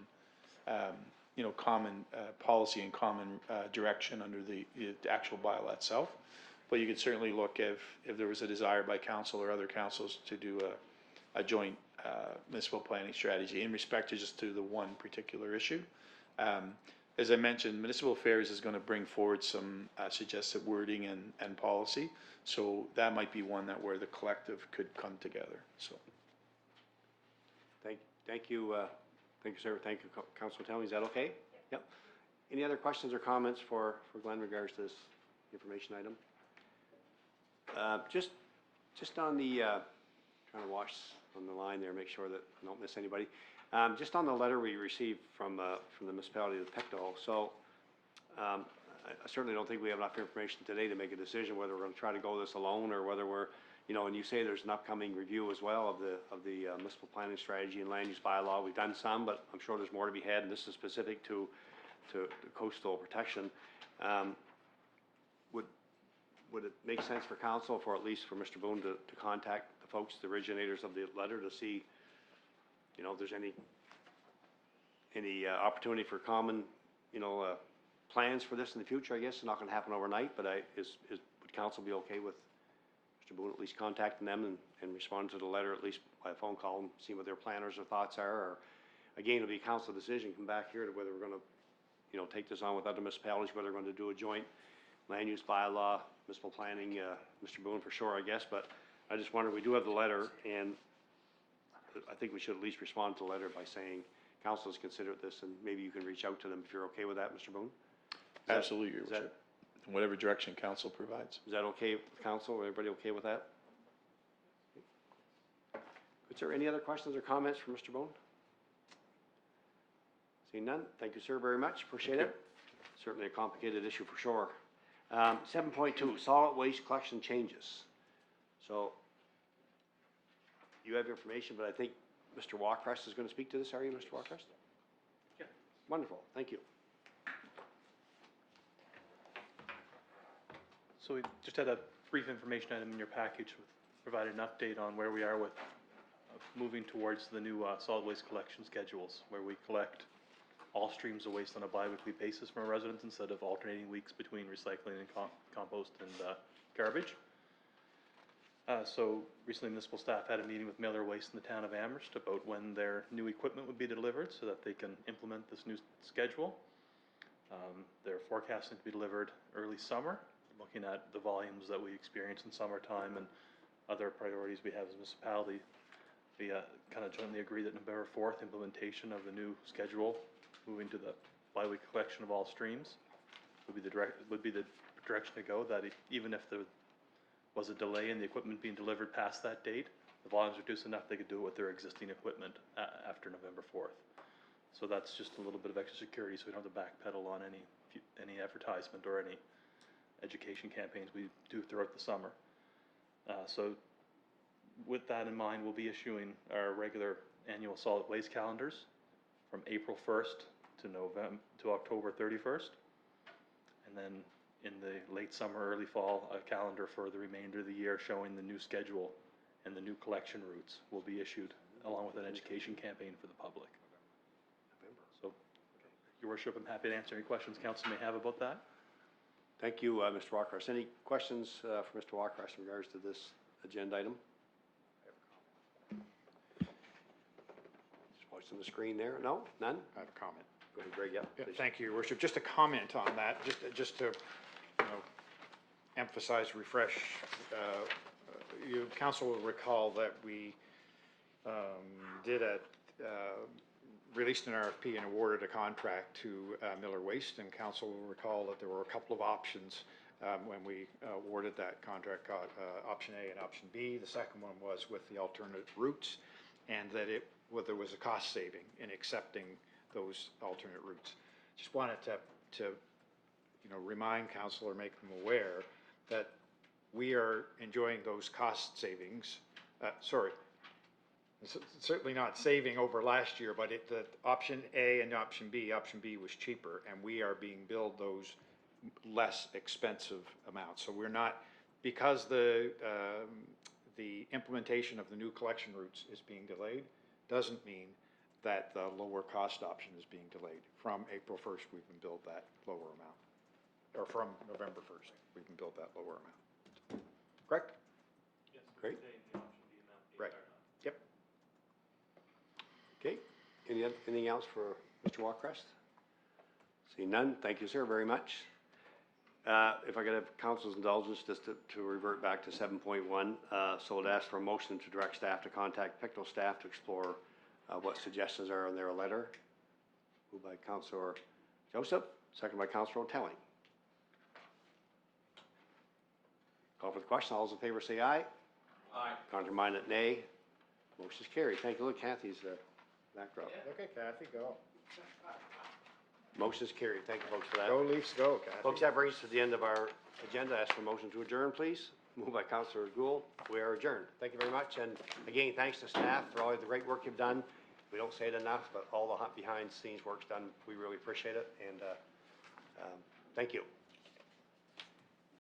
common policy and common direction under the actual bylaw itself. But you could certainly look if there was a desire by council or other councils to do a joint municipal planning strategy in respect to just to the one particular issue. As I mentioned, Municipal Affairs is going to bring forward some suggested wording and policy. So that might be one where the collective could come together. So. Thank you, sir. Thank you, Councillor O'Telly. Is that okay? Yep. Any other questions or comments for Glenn in regards to this information item? Just on the, trying to watch on the line there, make sure that I don't miss anybody. Just on the letter we received from the Municipality of Pictou. So, I certainly don't think we have enough information today to make a decision whether we're going to try to go this alone, or whether we're, and you say there's an upcoming review as well of the municipal planning strategy and land use bylaw. We've done some, but I'm sure there's more to be had, and this is specific to coastal protection. Would it make sense for council, for at least for Mr. Boone, to contact the folks, the originators of the letter, to see, if there's any opportunity for common, plans for this in the future? I guess it's not going to happen overnight, but would council be okay with Mr. Boone at least contacting them and responding to the letter, at least by a phone call, and see what their planners or thoughts are? Or again, it'll be a council decision, come back here to whether we're going to, take this on with other municipalities, whether we're going to do a joint land use bylaw, municipal planning, Mr. Boone for sure, I guess. But I just wonder, we do have the letter, and I think we should at least respond to the letter by saying council has considered this, and maybe you can reach out to them if you're okay with that, Mr. Boone? Absolutely, Your Worship. In whatever direction council provides. Is that okay with council? Everybody okay with that? Is there any other questions or comments for Mr. Boone? Seeing none, thank you, sir, very much. Appreciate it. Certainly a complicated issue for sure. 7.2, solid waste collection changes. So you have information, but I think Mr. Walkrest is going to speak to this. Are you, Mr. Walkrest? Yeah. Wonderful. Thank you. So we just had a brief information item in your package, provided an update on where we are with moving towards the new solid waste collection schedules, where we collect all streams of waste on a bi-weekly basis from our residents instead of alternating weeks between recycling and compost and garbage. So recently municipal staff had a meeting with Mailer Waste in the town of Amherst about when their new equipment would be delivered so that they can implement this new schedule. They're forecasting to be delivered early summer, looking at the volumes that we experience in summertime and other priorities we have as a municipality. We kind of jointly agree that November 4th implementation of the new schedule, moving to the bi-weekly collection of all streams, would be the direction to go. That even if the was a delay in the equipment being delivered past that date, the volume's reduced enough they could do it with their existing equipment after November 4th. So that's just a little bit of extra security, so we don't have to backpedal on any advertisement or any education campaigns we do throughout the summer. So with that in mind, we'll be issuing our regular annual solid waste calendars from April 1st to October 31st. And then in the late summer, early fall, a calendar for the remainder of the year showing the new schedule and the new collection routes will be issued, along with an education campaign for the public. So, Your Worship, I'm happy to answer any questions council may have about that. Thank you, Mr. Walkerst. Any questions for Mr. Walkerst in regards to this agenda item? Just watching the screen there. No? None? I have a comment. Go ahead, Greg. Yeah, Yeah, please. thank you, Your Worship. Just a comment on that, just to, emphasize, refresh. Council will recall that we released an RFP and awarded a contract to Miller Waste, and council will recall that there were a couple of options when we awarded that contract, option A and option B. The second one was with the alternate routes, and that there was a cost saving in accepting those alternate routes. Just wanted to remind council or make them aware that we are enjoying those cost savings. Certainly not saving over last year, but the option A and option B was cheaper, and we are being billed those less expensive amounts. So we're not, because the implementation of the new collection routes is being delayed, doesn't mean that the lower cost option is being delayed. From April 1st, we've been billed that lower amount, or from November 1st, we've been billed that lower amount. Correct? Yes. Great. Right. Yep. Okay. Anything else for Mr. Walkerst? Seeing none, thank you, sir, very much. If I could have council's indulgence just to revert back to 7.1, so I'd ask for a motion to direct staff to contact Pictou staff to explore what suggestions are in their letter. Moved by Councillor Joseph, second by Councillor O'Telling. Call for the question. All those in favor say aye. Aye. Contrary-minded, nay. Motion is carried. Thank you. Look, Kathy's back row. Okay, Kathy, go. Motion is carried. Thank you, folks, for that. Go Leafs, go, Kathy. Folks, that brings us to the end of our agenda. Ask for a motion to adjourn, please. Moved by Councillor Gould. We are adjourned. Thank you very much. And again, thanks to staff for all the great work you've done. We don't say it enough, but all the behind-the-scenes work's done. We really appreciate it. And thank you.